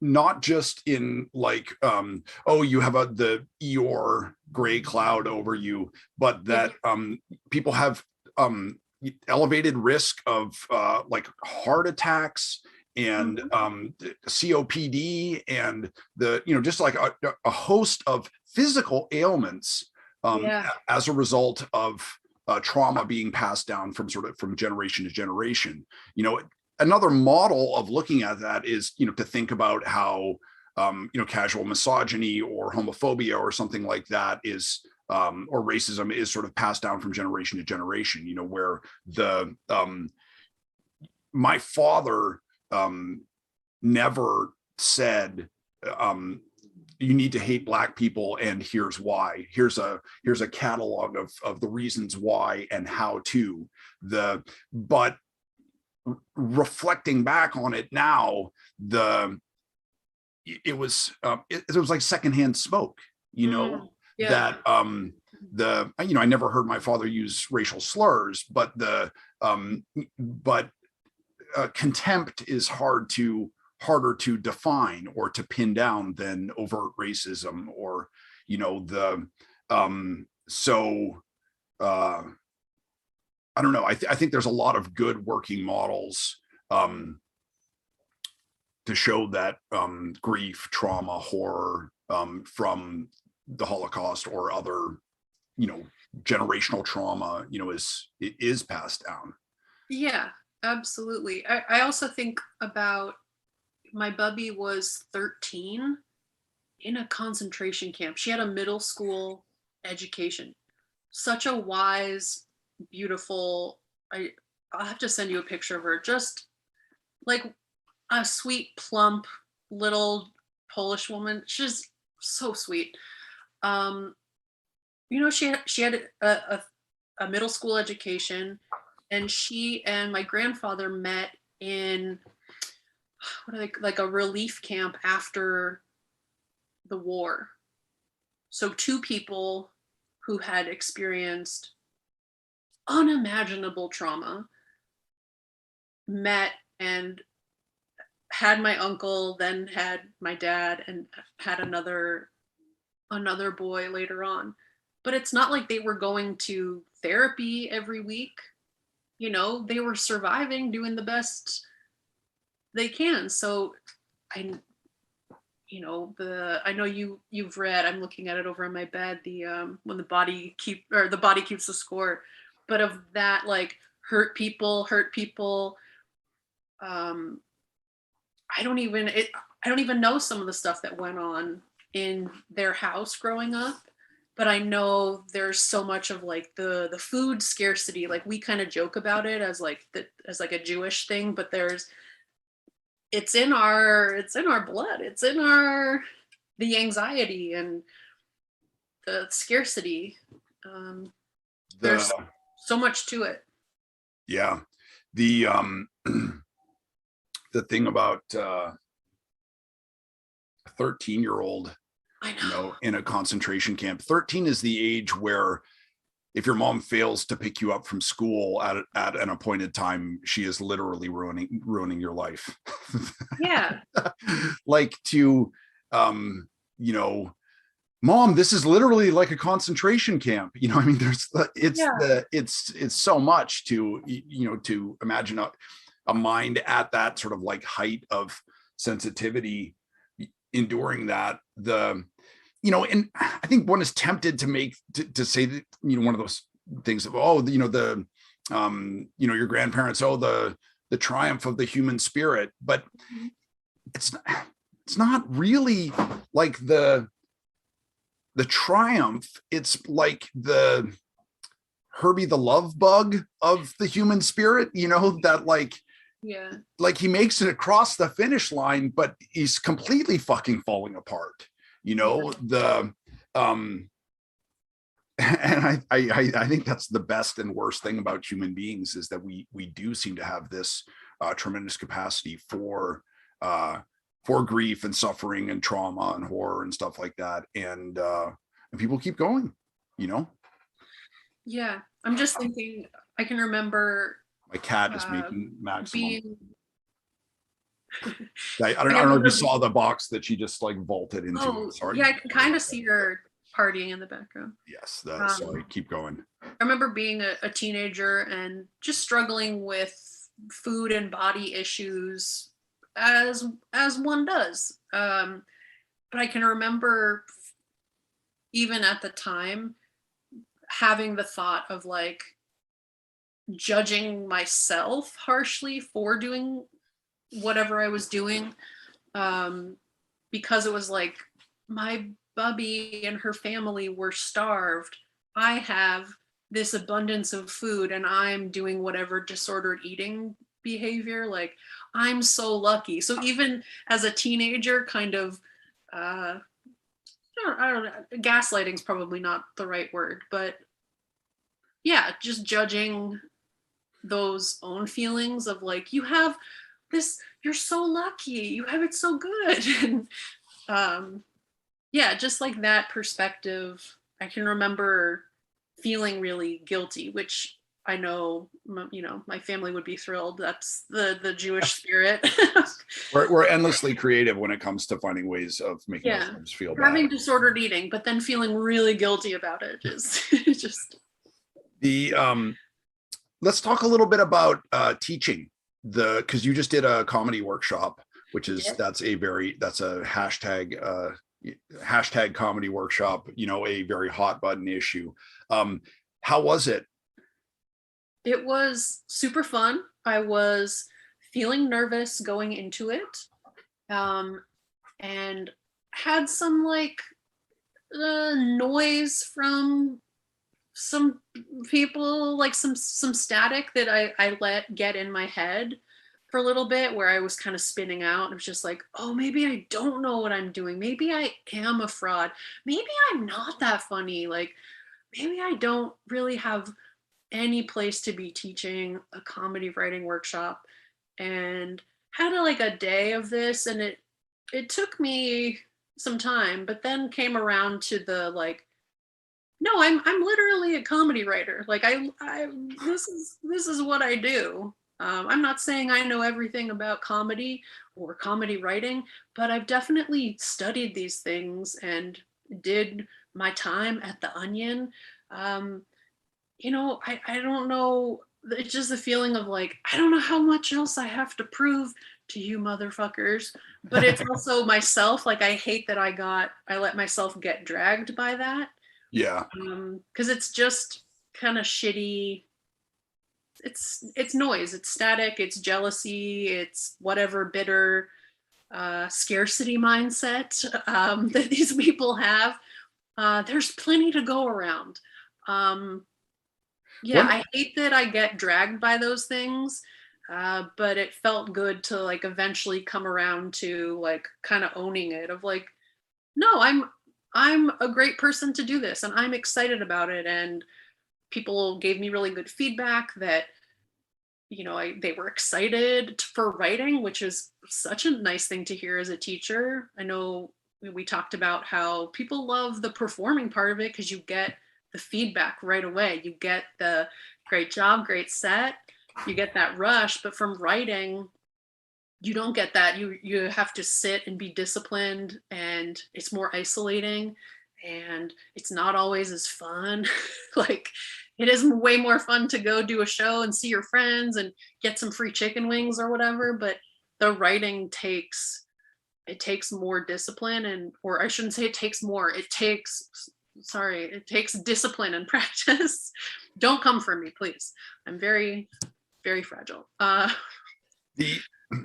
S1: Not just in like you have the Eeyore gray cloud over you, but that people have elevated risk of like heart attacks and COPD and just like a host of physical ailments as a result of trauma being passed down from generation to generation. Another model of looking at that is to think about how casual misogyny or homophobia or something like that is or racism is sort of passed down from generation to generation, where my father never said you need to hate black people and here's why. Here's a catalog of the reasons why and how to. But reflecting back on it now, it was like secondhand smoke, that I never heard my father use racial slurs, but contempt is harder to define or to pin down than overt racism or I don't know. I think there's a lot of good working models to show that grief, trauma, horror from the Holocaust or other, generational trauma, is passed down.
S2: Yeah, absolutely. I also think about my bubby was 13 in a concentration camp. She had a middle school education. Such a wise, beautiful, I'll have to send you a picture of her, just like a sweet, plump little Polish woman. She's so sweet. She had a middle school education, and she and my grandfather met in like a relief camp after the war. So two people who had experienced unimaginable trauma met and had my uncle, then had my dad, and had another boy later on. But it's not like they were going to therapy every week. They were surviving, doing the best they can. So you know, I know you've read, I'm looking at it over on my bed, the when the body keeps the score, but of that, like, hurt people. um I don't even know some of the stuff that went on in their house growing up, but I know there's so much of like the food scarcity. Like, we kind of joke about it as like a Jewish thing, but it's in our blood. It's in our the anxiety and the scarcity.
S1: The
S2: There's so much to it.
S1: yeah, the the thing about a 13-year-old,
S2: I
S1: you
S2: know.
S1: know, in a concentration camp. 13 is the age where if your mom fails to pick you up from school at an appointed time, she is literally ruining your life.
S2: Yeah.
S1: Like to you know, mom, this is literally like a concentration camp. You know, I mean,
S2: Yeah.
S1: it's so much to, you know, to imagine a mind at that sort of like height of sensitivity enduring that. The, you know, and I think one is tempted to make to say that, you know, one of those things of, oh, you know, the you know, your grandparents, oh, the triumph of the human spirit, but it's it's not really like the triumph. It's like the Herbie the love bug of the human spirit, you know, that
S2: Yeah.
S1: like he makes it across the finish line, but he's completely fucking falling apart, you know. The and I think that's the best and worst thing about human beings, is that we do seem to have this tremendous capacity for grief and suffering and trauma and horror and stuff like that, and people keep going, you know.
S2: Yeah. I'm just thinking, I can remember
S1: My cat is
S2: uh,
S1: making maximum.
S2: being
S1: I
S2: I
S1: don't know if you
S2: remember
S1: saw the box that she just like vaulted into.
S2: Oh,
S1: Sorry.
S2: yeah, I can kind of see her partying in the background.
S1: Yes,
S2: Um,
S1: sorry, keep going.
S2: I remember being a teenager and just struggling with food and body issues as one does. But I can remember even at the time having the thought of like judging myself harshly for doing whatever I was doing, um, because it was like my bubby and her family were starved. I have this abundance of food and I'm doing whatever disordered eating behavior. Like, I'm so lucky. So even as a teenager, kind of, I don't know, gaslighting's probably not the right word, but yeah, just judging those own feelings of like, you have this, you're so lucky, you have it so good. And yeah, just like that perspective, I can remember feeling really guilty, which I know, you know, my family would be thrilled. That's the Jewish spirit.
S1: We're endlessly creative when it comes to finding ways of making
S2: Yeah,
S1: ourselves feel bad.
S2: having disordered eating, but then feeling really guilty about it is just.
S1: The let's talk a little bit about teaching, the because you just did a comedy workshop, which is
S2: Yeah.
S1: that's a hashtag comedy workshop, you know, a very hot button issue. How was it?
S2: It was super fun. I was feeling nervous going into it, um, and had some like noise from some people, like some static that I let get in my head for a little bit, where I was kind of spinning out. It was just like, oh, maybe I don't know what I'm doing. Maybe I am a fraud. Maybe I'm not that funny. Like, maybe I don't really have any place to be teaching a comedy writing workshop. And had like a day of this, and it took me some time, but then came around to the like, no, I'm literally a comedy writer. Like, I this is what I do. I'm not saying I know everything about comedy or comedy writing, but I've definitely studied these things and did my time at the Onion. Um, you know, I don't know it's just the feeling of like, I don't know how much else I have to prove to you motherfuckers, but it's also myself. Like, I hate that I let myself get dragged by that.
S1: Yeah.
S2: Because it's just kind of shitty. It's noise, it's static, it's jealousy, it's whatever bitter scarcity mindset that these people have. There's plenty to go around. Yeah,
S1: One,
S2: I hate that I get dragged by those things, but it felt good to like eventually come around to like kind of owning it. Of like, no, I'm a great person to do this, and I'm excited about it. And people gave me really good feedback that they were excited for writing, which is such a nice thing to hear as a teacher. I know we talked about how people love the performing part of it because you get the feedback right away. You get the great job, great set, you get that rush. But from writing, you don't get that. You have to sit and be disciplined, and it's more isolating, and it's not always as fun. Like, it is way more fun to go do a show and see your friends and get some free chicken wings or whatever, but the writing takes more discipline, and or I shouldn't say it takes more, it takes discipline and practice. Don't come for me, please. I'm very, very fragile.
S1: the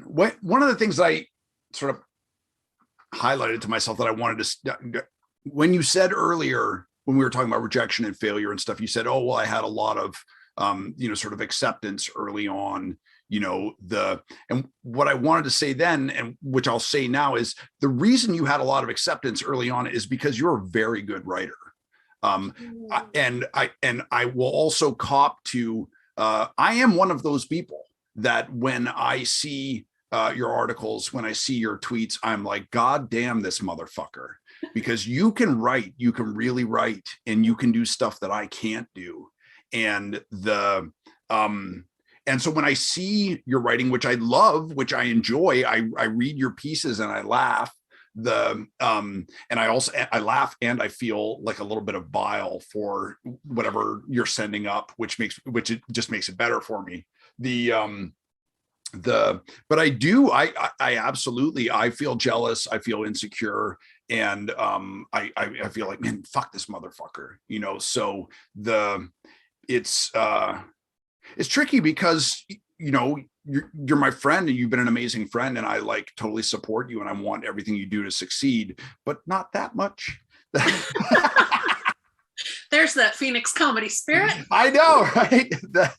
S1: one of the things I sort of highlighted to myself that I wanted to, when you said earlier, when we were talking about rejection and failure and stuff, you said, oh, well, I had a lot of, sort of acceptance early on, and what I wanted to say then, and which I'll say now, is the reason you had a lot of acceptance early on is because you're a very good writer. And I will also cop to, I am one of those people that when I see your articles, when I see your tweets, I'm like, God damn this motherfucker, because you can write, you can really write, and you can do stuff that I can't do. And and so when I see your writing, which I love, which I enjoy, I read your pieces and I laugh. And I laugh and I feel like a little bit of bile for whatever you're sending up, which it just makes it better for me. But I absolutely, I feel jealous, I feel insecure, and I feel like, man, fuck this motherfucker, so it's tricky because you're my friend and you've been an amazing friend, and I like totally support you and I want everything you do to succeed, but not that much.
S2: There's that Phoenix comedy spirit.
S1: I know, right? But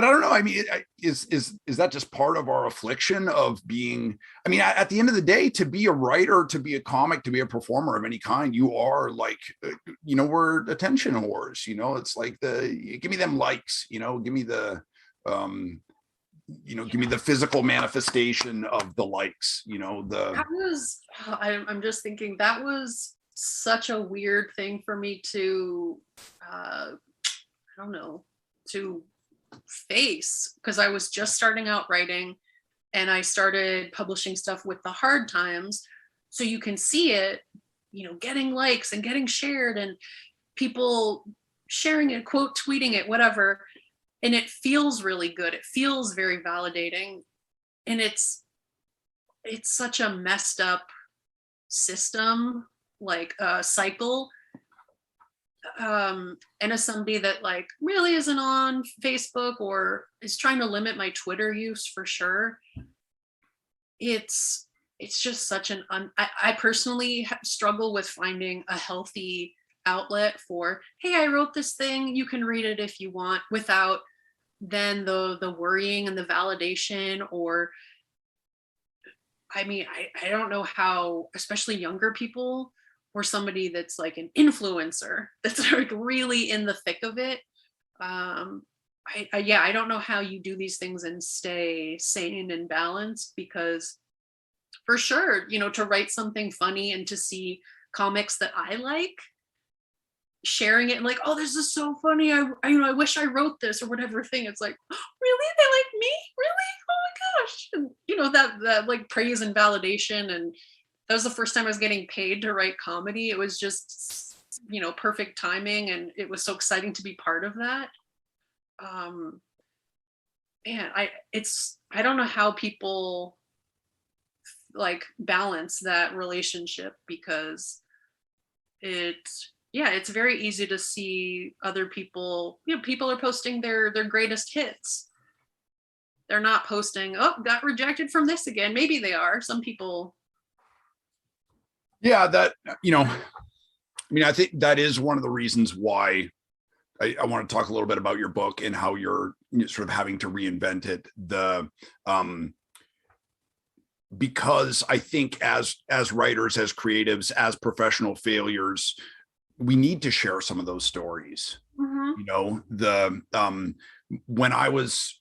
S1: I don't know. I mean, is that just part of our affliction of being? I mean, at the end of the day, to be a writer, to be a comic, to be a performer of any kind, you are like, we're attention whores. It's like give me them likes. Give me the, give me the physical manifestation of the likes.
S2: I'm just thinking that was such a weird thing for me to I don't know, to face, because I was just starting out writing and I started publishing stuff with the Hard Times, so you can see it, getting likes and getting shared and people sharing it, quote tweeting it, whatever, and it feels really good, it feels very validating, and it's such a messed up system, like a cycle. And as somebody that like really isn't on Facebook or is trying to limit my Twitter use for sure, it's just such I personally struggle with finding a healthy outlet for, hey, I wrote this thing, you can read it if you want, without then the worrying and the validation. Or I mean, I don't know how, especially younger people, or somebody that's like an influencer that's like really in the thick of it. I don't know how you do these things and stay sane and balanced, because for sure, to write something funny and to see comics that I like sharing it and like, oh, this is so funny, I wish I wrote this or whatever thing, it's like, oh, really, they like me, really, oh my gosh, and that like praise and validation. And that was the first time I was getting paid to write comedy. It was just, perfect timing, and it was so exciting to be part of that. And I don't know how people like balance that relationship, because it's very easy to see other people, people are posting their greatest hits. They're not posting, oh, got rejected from this again. Maybe they are. Some people.
S1: Yeah, that, I think that is one of the reasons why I want to talk a little bit about your book and how you're sort of having to reinvent it. Because I think as writers, as creatives, as professional failures, we need to share some of those stories.
S2: Mm-hmm.
S1: When I was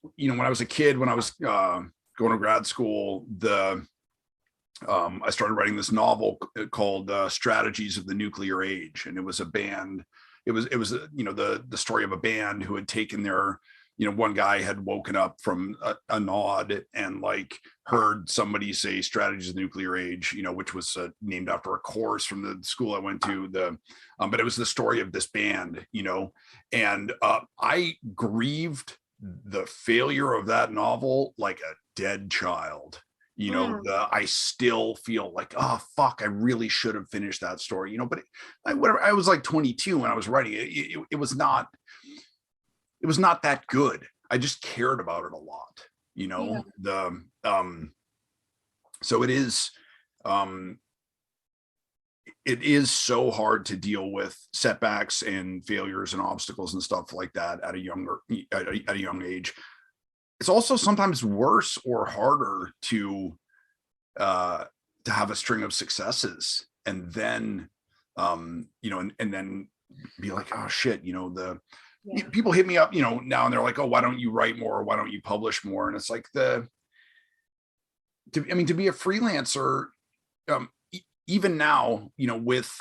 S1: a kid, when I was going to grad school, I started writing this novel called Strategies of the Nuclear Age, and it was a band. It was the story of a band who had taken their, one guy had woken up from a nod and like heard somebody say Strategies of the Nuclear Age, which was named after a course from the school I went to. But it was the story of this band, and I grieved the failure of that novel like a dead child. I still feel like, oh fuck, I really should have finished that story, but I was like 22 when I was writing it. It was not that good. I just cared about it a lot,
S2: Yeah.
S1: So it is so hard to deal with setbacks and failures and obstacles and stuff like that at a young age. It's also sometimes worse or harder to have a string of successes and then and then be like, oh shit, people hit me up, now, and they're like, oh, why don't you write more? Or why don't you publish more? And it's like to be a freelancer, even now, with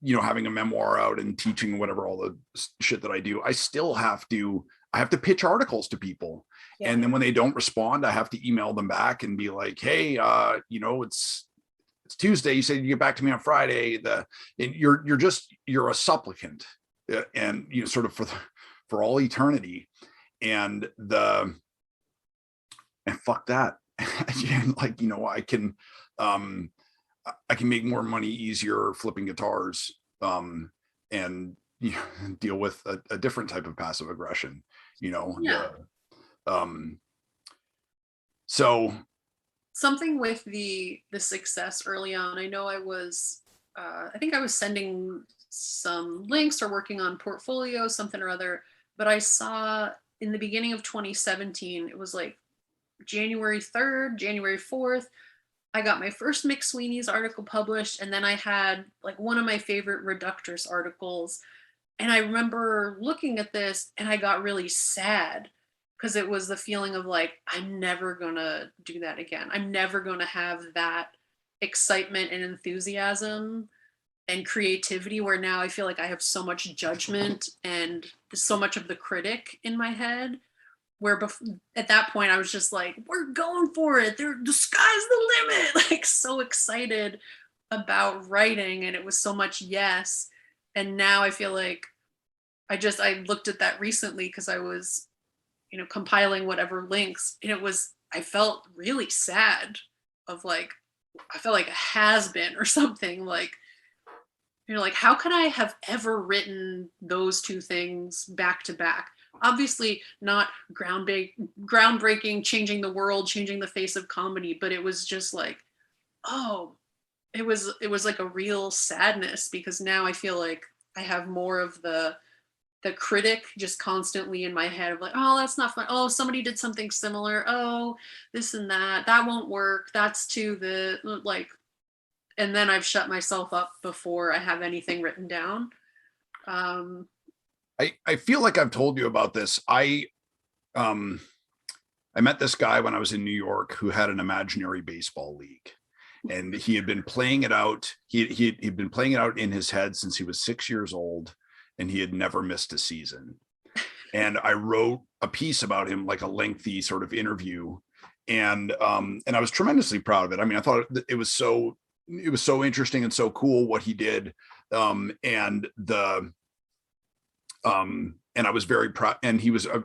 S1: having a memoir out and teaching whatever, all the shit that I do, I have to pitch articles to people. Yeah. And then when they don't respond, I have to email them back and be like, hey, it's Tuesday. You said you get back to me on Friday. And you're a supplicant, and sort of for all eternity. And fuck that. Like, I can make more money easier flipping guitars, and deal with a different type of passive aggression,
S2: Yeah.
S1: So
S2: something with the success early on. I know I think I was sending some links or working on portfolio, something or other, but I saw in the beginning of 2017, it was like January 3rd, January 4th, I got my first McSweeney's article published, and then I had like one of my favorite Reductress articles. And I remember looking at this and I got really sad, because it was the feeling of like, I'm never gonna do that again. I'm never gonna have that excitement and enthusiasm and creativity, where now I feel like I have so much judgment and so much of the critic in my head, where at that point I was just like, we're going for it. The sky's the limit. Like, so excited about writing, and it was so much yes. And now I feel like I looked at that recently because I was, compiling whatever links, and I felt really sad of like, I felt like a has-been or something, like, like, how could I have ever written those two things back to back? Obviously not groundbreaking, changing the world, changing the face of comedy, but it was just like, oh, it was like a real sadness, because now I feel like I have more of the critic just constantly in my head of like, oh, that's not fun. Oh, somebody did something similar. Oh, this and that won't work. That's too like, and then I've shut myself up before I have anything written down.
S1: I feel like I've told you about this. I met this guy when I was in New York who had an imaginary baseball league, and he had been playing it out. He'd been playing it out in his head since he was 6 years old, and he had never missed a season. And I wrote a piece about him, like a lengthy sort of interview, and I was tremendously proud of it. I mean, I thought it was so interesting and so cool what he did, and and I was very proud. And he was a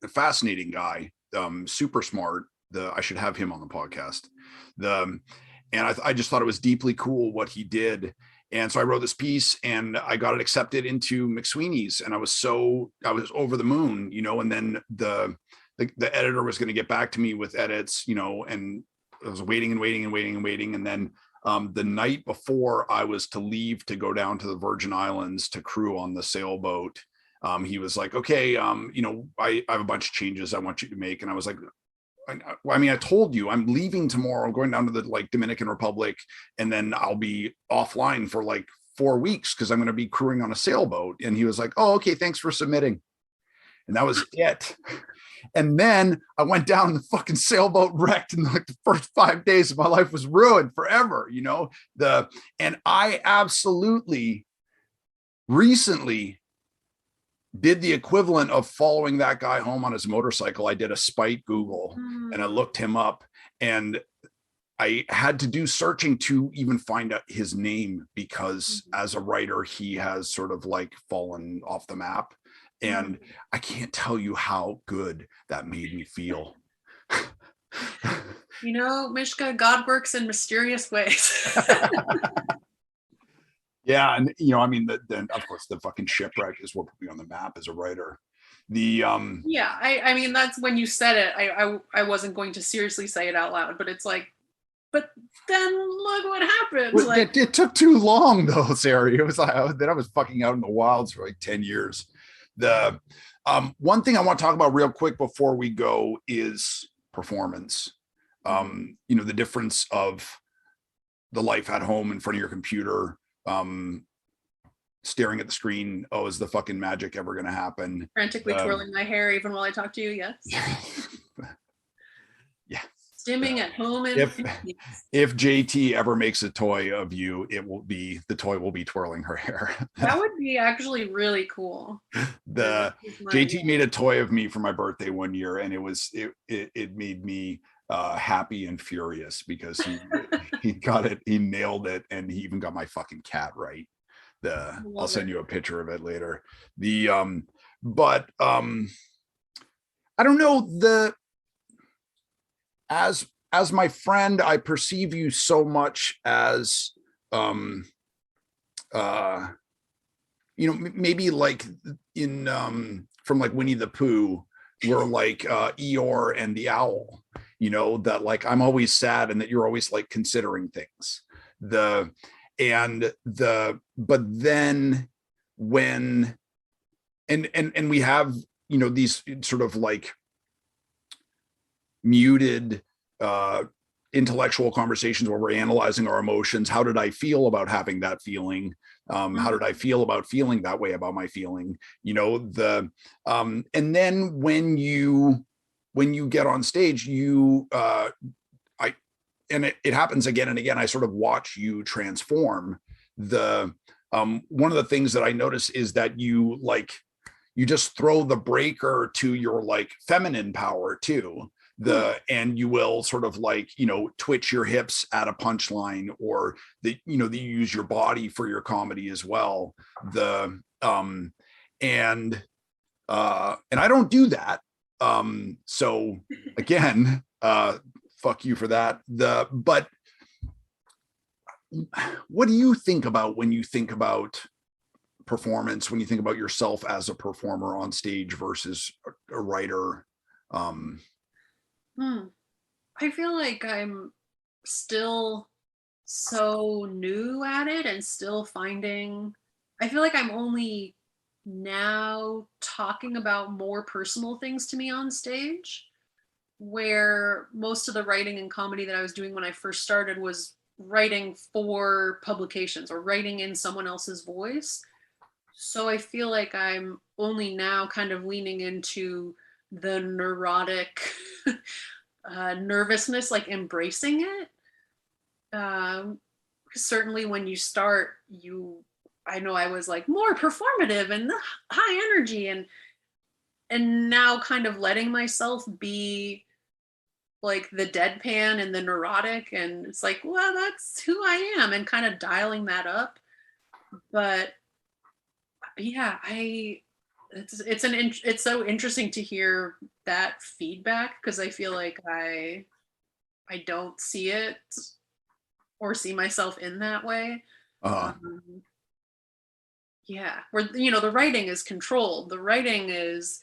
S1: fascinating guy, super smart. I should have him on the podcast. I just thought it was deeply cool what he did. And so I wrote this piece and I got it accepted into McSweeney's, and I was over the moon, and then the editor was going to get back to me with edits, and I was waiting and waiting and waiting and waiting. And then the night before I was to leave to go down to the Virgin Islands to crew on the sailboat, he was like, okay, I have a bunch of changes I want you to make. And I was like, I told you I'm leaving tomorrow, going down to the Dominican Republic, and then I'll be offline for 4 weeks because I'm going to be crewing on a sailboat. And he was like, oh, okay, thanks for submitting. And that was it. And then I went down and the fucking sailboat wrecked, and the first 5 days of my life was ruined forever, and I absolutely recently did the equivalent of following that guy home on his motorcycle. I did a spite Google and I looked him up, and I had to do searching to even find out his name, because as a writer, he has sort of fallen off the map. And I can't tell you how good that made me feel.
S2: Mishka, God works in mysterious ways.
S1: Yeah. And, then of course the fucking shipwreck is what put me on the map as a writer.
S2: Yeah, I mean, that's when you said it, I wasn't going to seriously say it out loud, but it's but then look what happened.
S1: It took too long though, Sari. It was then I was fucking out in the wilds for 10 years. One thing I want to talk about real quick before we go is performance. The difference of the life at home in front of your computer, staring at the screen. Oh, is the fucking magic ever going to happen?
S2: Frantically twirling my hair even while I talk to you. Yes.
S1: Yeah.
S2: Stimming at home.
S1: If JT ever makes a toy of you, the toy will be twirling her hair.
S2: That would be actually really cool.
S1: JT made a toy of me for my birthday one year, and it made me happy and furious because he got it, he nailed it, and he even got my fucking cat right. I'll send you a picture of it later. But I don't know, as my friend, I perceive you so much as maybe in from Winnie the Pooh, where Eeyore and the owl, that I'm always sad and that you're always considering things. But then when and we have these sort of muted intellectual conversations where we're analyzing our emotions. How did I feel about having that feeling? How did I feel about feeling that way about my feeling? And then when you get on stage, it happens again and again. I sort of watch you transform. One of the things that I notice is that you just throw the breaker to your feminine power too. And you will sort of twitch your hips at a punchline, or that you use your body for your comedy as well. And I don't do that. So again, fuck you for that. But what do you think about when you think about performance, when you think about yourself as a performer on stage versus a writer?
S2: I feel like I'm still so new at it and still finding, I feel like I'm only now talking about more personal things to me on stage, where most of the writing and comedy that I was doing when I first started was writing for publications or writing in someone else's voice. So I feel like I'm only now kind of leaning into the neurotic nervousness, embracing it. Certainly when you start, I know I was more performative and high energy, and now kind of letting myself be the deadpan and the neurotic, and it's well, that's who I am, and kind of dialing that up. But yeah, it's so interesting to hear that feedback, because I feel like I don't see it or see myself in that way. Um, yeah, where the writing is controlled. The writing is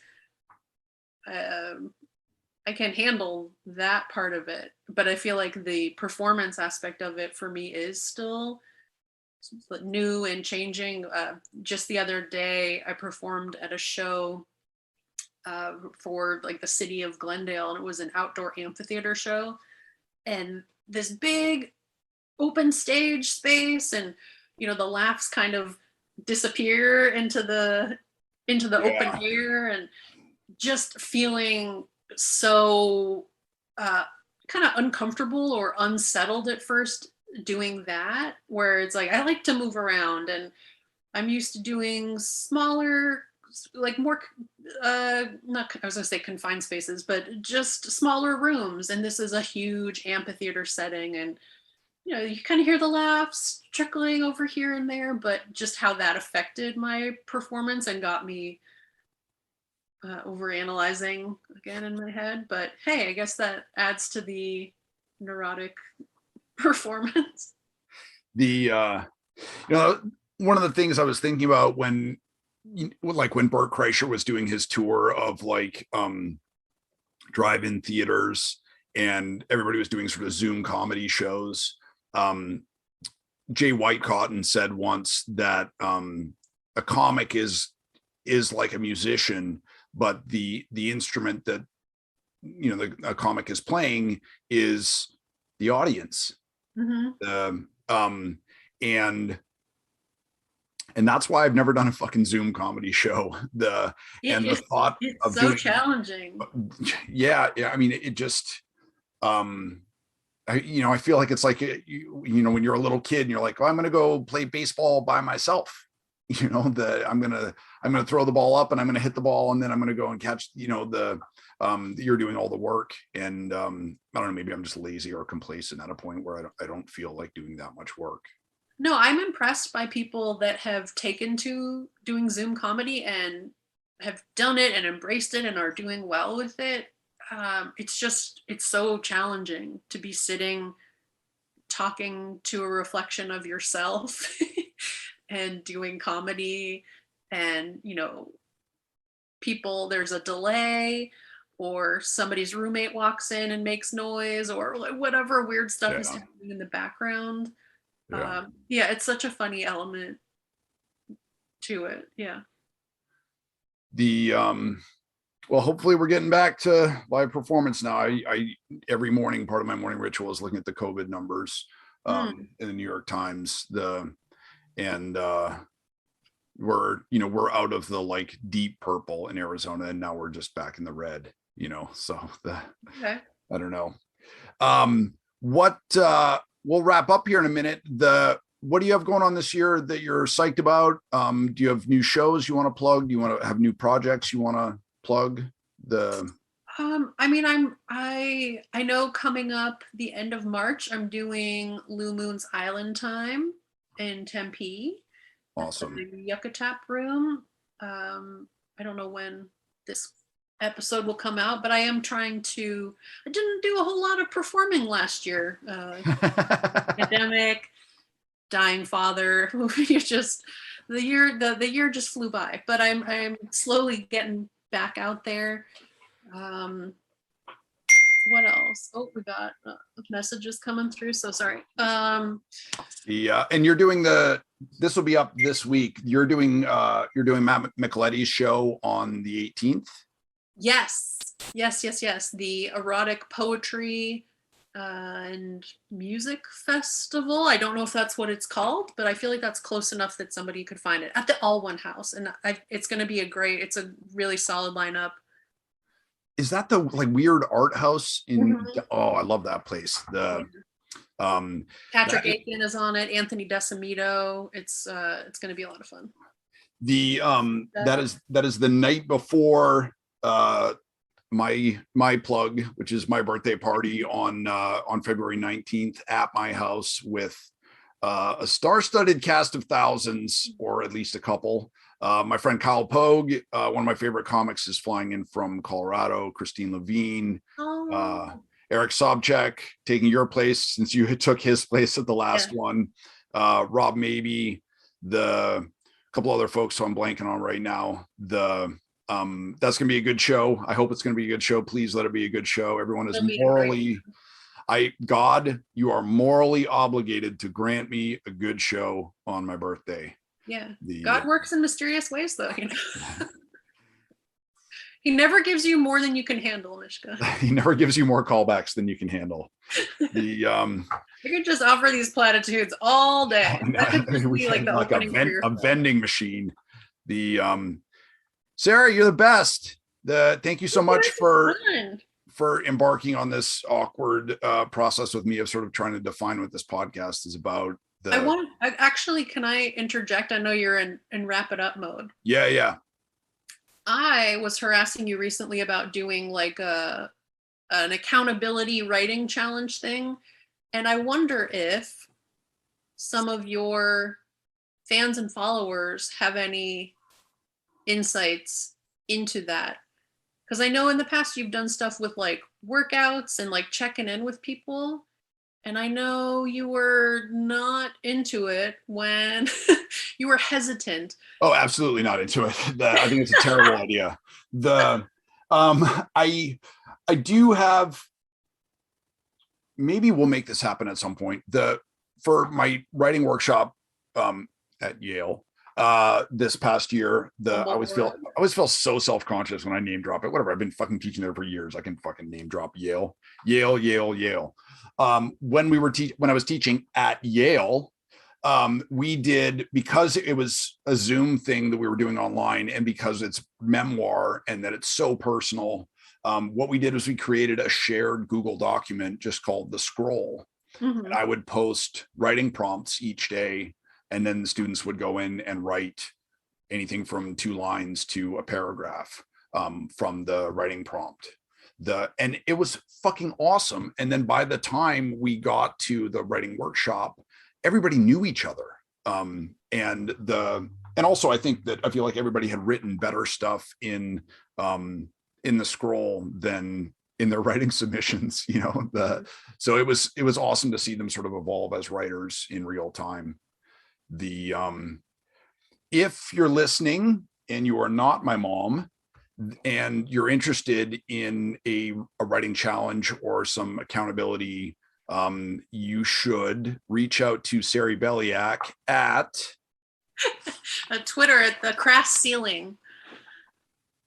S2: I can handle that part of it, but I feel like the performance aspect of it for me is still new and changing. Just the other day, I performed at a show for like the city of Glendale, and it was an outdoor amphitheater show, and this big open stage space, and the laughs kind of disappear into the open air, and just feeling so kind of uncomfortable or unsettled at first doing that, where it's like I like to move around, and I'm used to doing smaller, like more not I was gonna say confined spaces, but just smaller rooms, and this is a huge amphitheater setting, and you kind of hear the laughs trickling over here and there, but just how that affected my performance and got me over analyzing again in my head. But hey, I guess that adds to the neurotic performance.
S1: One of the things I was thinking about when Bert Kreischer was doing his tour of drive-in theaters, and everybody was doing sort of Zoom comedy shows. Jay Whitecotton said once that a comic is like a musician, but the instrument that a comic is playing is the audience.
S2: Mm-hmm.
S1: And that's why I've never done a fucking Zoom comedy show. The thought
S2: it's
S1: of
S2: so
S1: doing
S2: challenging.
S1: Yeah. I mean, it just I feel like it's like when you're a little kid and you're like, oh, I'm gonna go play baseball by myself. I'm gonna throw the ball up and I'm gonna hit the ball, and then I'm gonna go and catch. You're doing all the work, and I don't know, maybe I'm just lazy or complacent at a point where I don't feel like doing that much work.
S2: No, I'm impressed by people that have taken to doing Zoom comedy and have done it and embraced it and are doing well with it. It's so challenging to be sitting talking to a reflection of yourself and doing comedy, and people, there's a delay, or somebody's roommate walks in and makes noise, or whatever weird stuff is happening in the background. It's such a funny element to it.
S1: Well, hopefully we're getting back to live performance now. I every morning, part of my morning ritual is looking at the COVID numbers in the New York Times. We're out of the deep purple in Arizona, and now we're just back in the red. I don't know. We'll wrap up here in a minute. What do you have going on this year that you're psyched about? Do you have new shows you want to plug? Do you want to have new projects you want to plug?
S2: I know coming up the end of March, I'm doing Lou Moon's Island Time in Tempe.
S1: Awesome.
S2: The Yucca Tap Room. I don't know when this episode will come out, but I didn't do a whole lot of performing last year. Pandemic, dying father. The year just flew by, but I'm slowly getting back out there. What else? Oh, we got messages coming through, so sorry.
S1: And you're doing this will be up this week. You're doing Matt Micheletti's show on the 18th. Yes.
S2: The erotic poetry and music festival. I don't know if that's what it's called, but I feel like that's close enough that somebody could find it at the All One House. And it's going to be it's a really solid lineup.
S1: Is that the weird art house in? Mm-hmm. Oh, I love that place.
S2: Patrick Aiken is on it. Anthony Decimito. It's going to be a lot of fun.
S1: That is the night before my plug, which is my birthday party on February 19th at my house with a star-studded cast of thousands, or at least a couple. My friend Kyle Pogue, one of my favorite comics, is flying in from Colorado. Christine Levine, Eric Sobchak taking your place since you took his place at the last one. Rob Maybe, the couple other folks who I'm blanking on right now. That's gonna be a good show. I hope it's gonna be a good show. Please let it be a good show. Everyone is morally, God, you are morally obligated to grant me a good show on my birthday.
S2: Yeah. God works in mysterious ways, though. You know? He never gives you more than you can handle, Mishka.
S1: He never gives you more callbacks than you can handle.
S2: You could just offer these platitudes all day. That could just be like the opening for your
S1: vending machine. Sarah, you're the best. Thank you so much for embarking on this awkward process with me of sort of trying to define what this podcast is about.
S2: Can I interject? I know you're in wrap it up mode.
S1: Yeah.
S2: I was harassing you recently about doing like an accountability writing challenge thing. And I wonder if some of your fans and followers have any insights into that. Because I know in the past you've done stuff with like workouts and like checking in with people. And I know you were not into it when you were hesitant.
S1: Oh, absolutely not into it. I think it's a terrible idea. I do have, maybe we'll make this happen at some point. For my writing workshop at Yale this past year, I always feel so self-conscious when I name drop it. Whatever, I've been fucking teaching there for years. I can fucking name drop Yale. When I was teaching at Yale, we did, because it was a Zoom thing that we were doing online, and because it's memoir and that it's so personal, what we did was we created a shared Google document just called The Scroll. Mm-hmm. And I would post writing prompts each day, and then the students would go in and write anything from 2 lines to a paragraph from the writing prompt. And it was fucking awesome. And then by the time we got to the writing workshop, everybody knew each other. And also I feel like everybody had written better stuff in the scroll than in their writing submissions, you know. So it was awesome to see them sort of evolve as writers in real time. If you're listening and you are not my mom and you're interested in a writing challenge or some accountability, you should reach out to Sari Beliak at
S2: Twitter at the Crass Ceiling.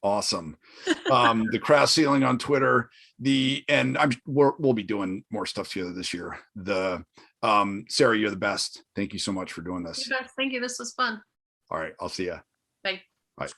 S1: Awesome. The Crass Ceiling on Twitter. We'll be doing more stuff together this year. Sarah, you're the best. Thank you so much for doing this.
S2: Thank you. This was fun.
S1: All right, I'll see ya.
S2: Bye.
S1: Bye.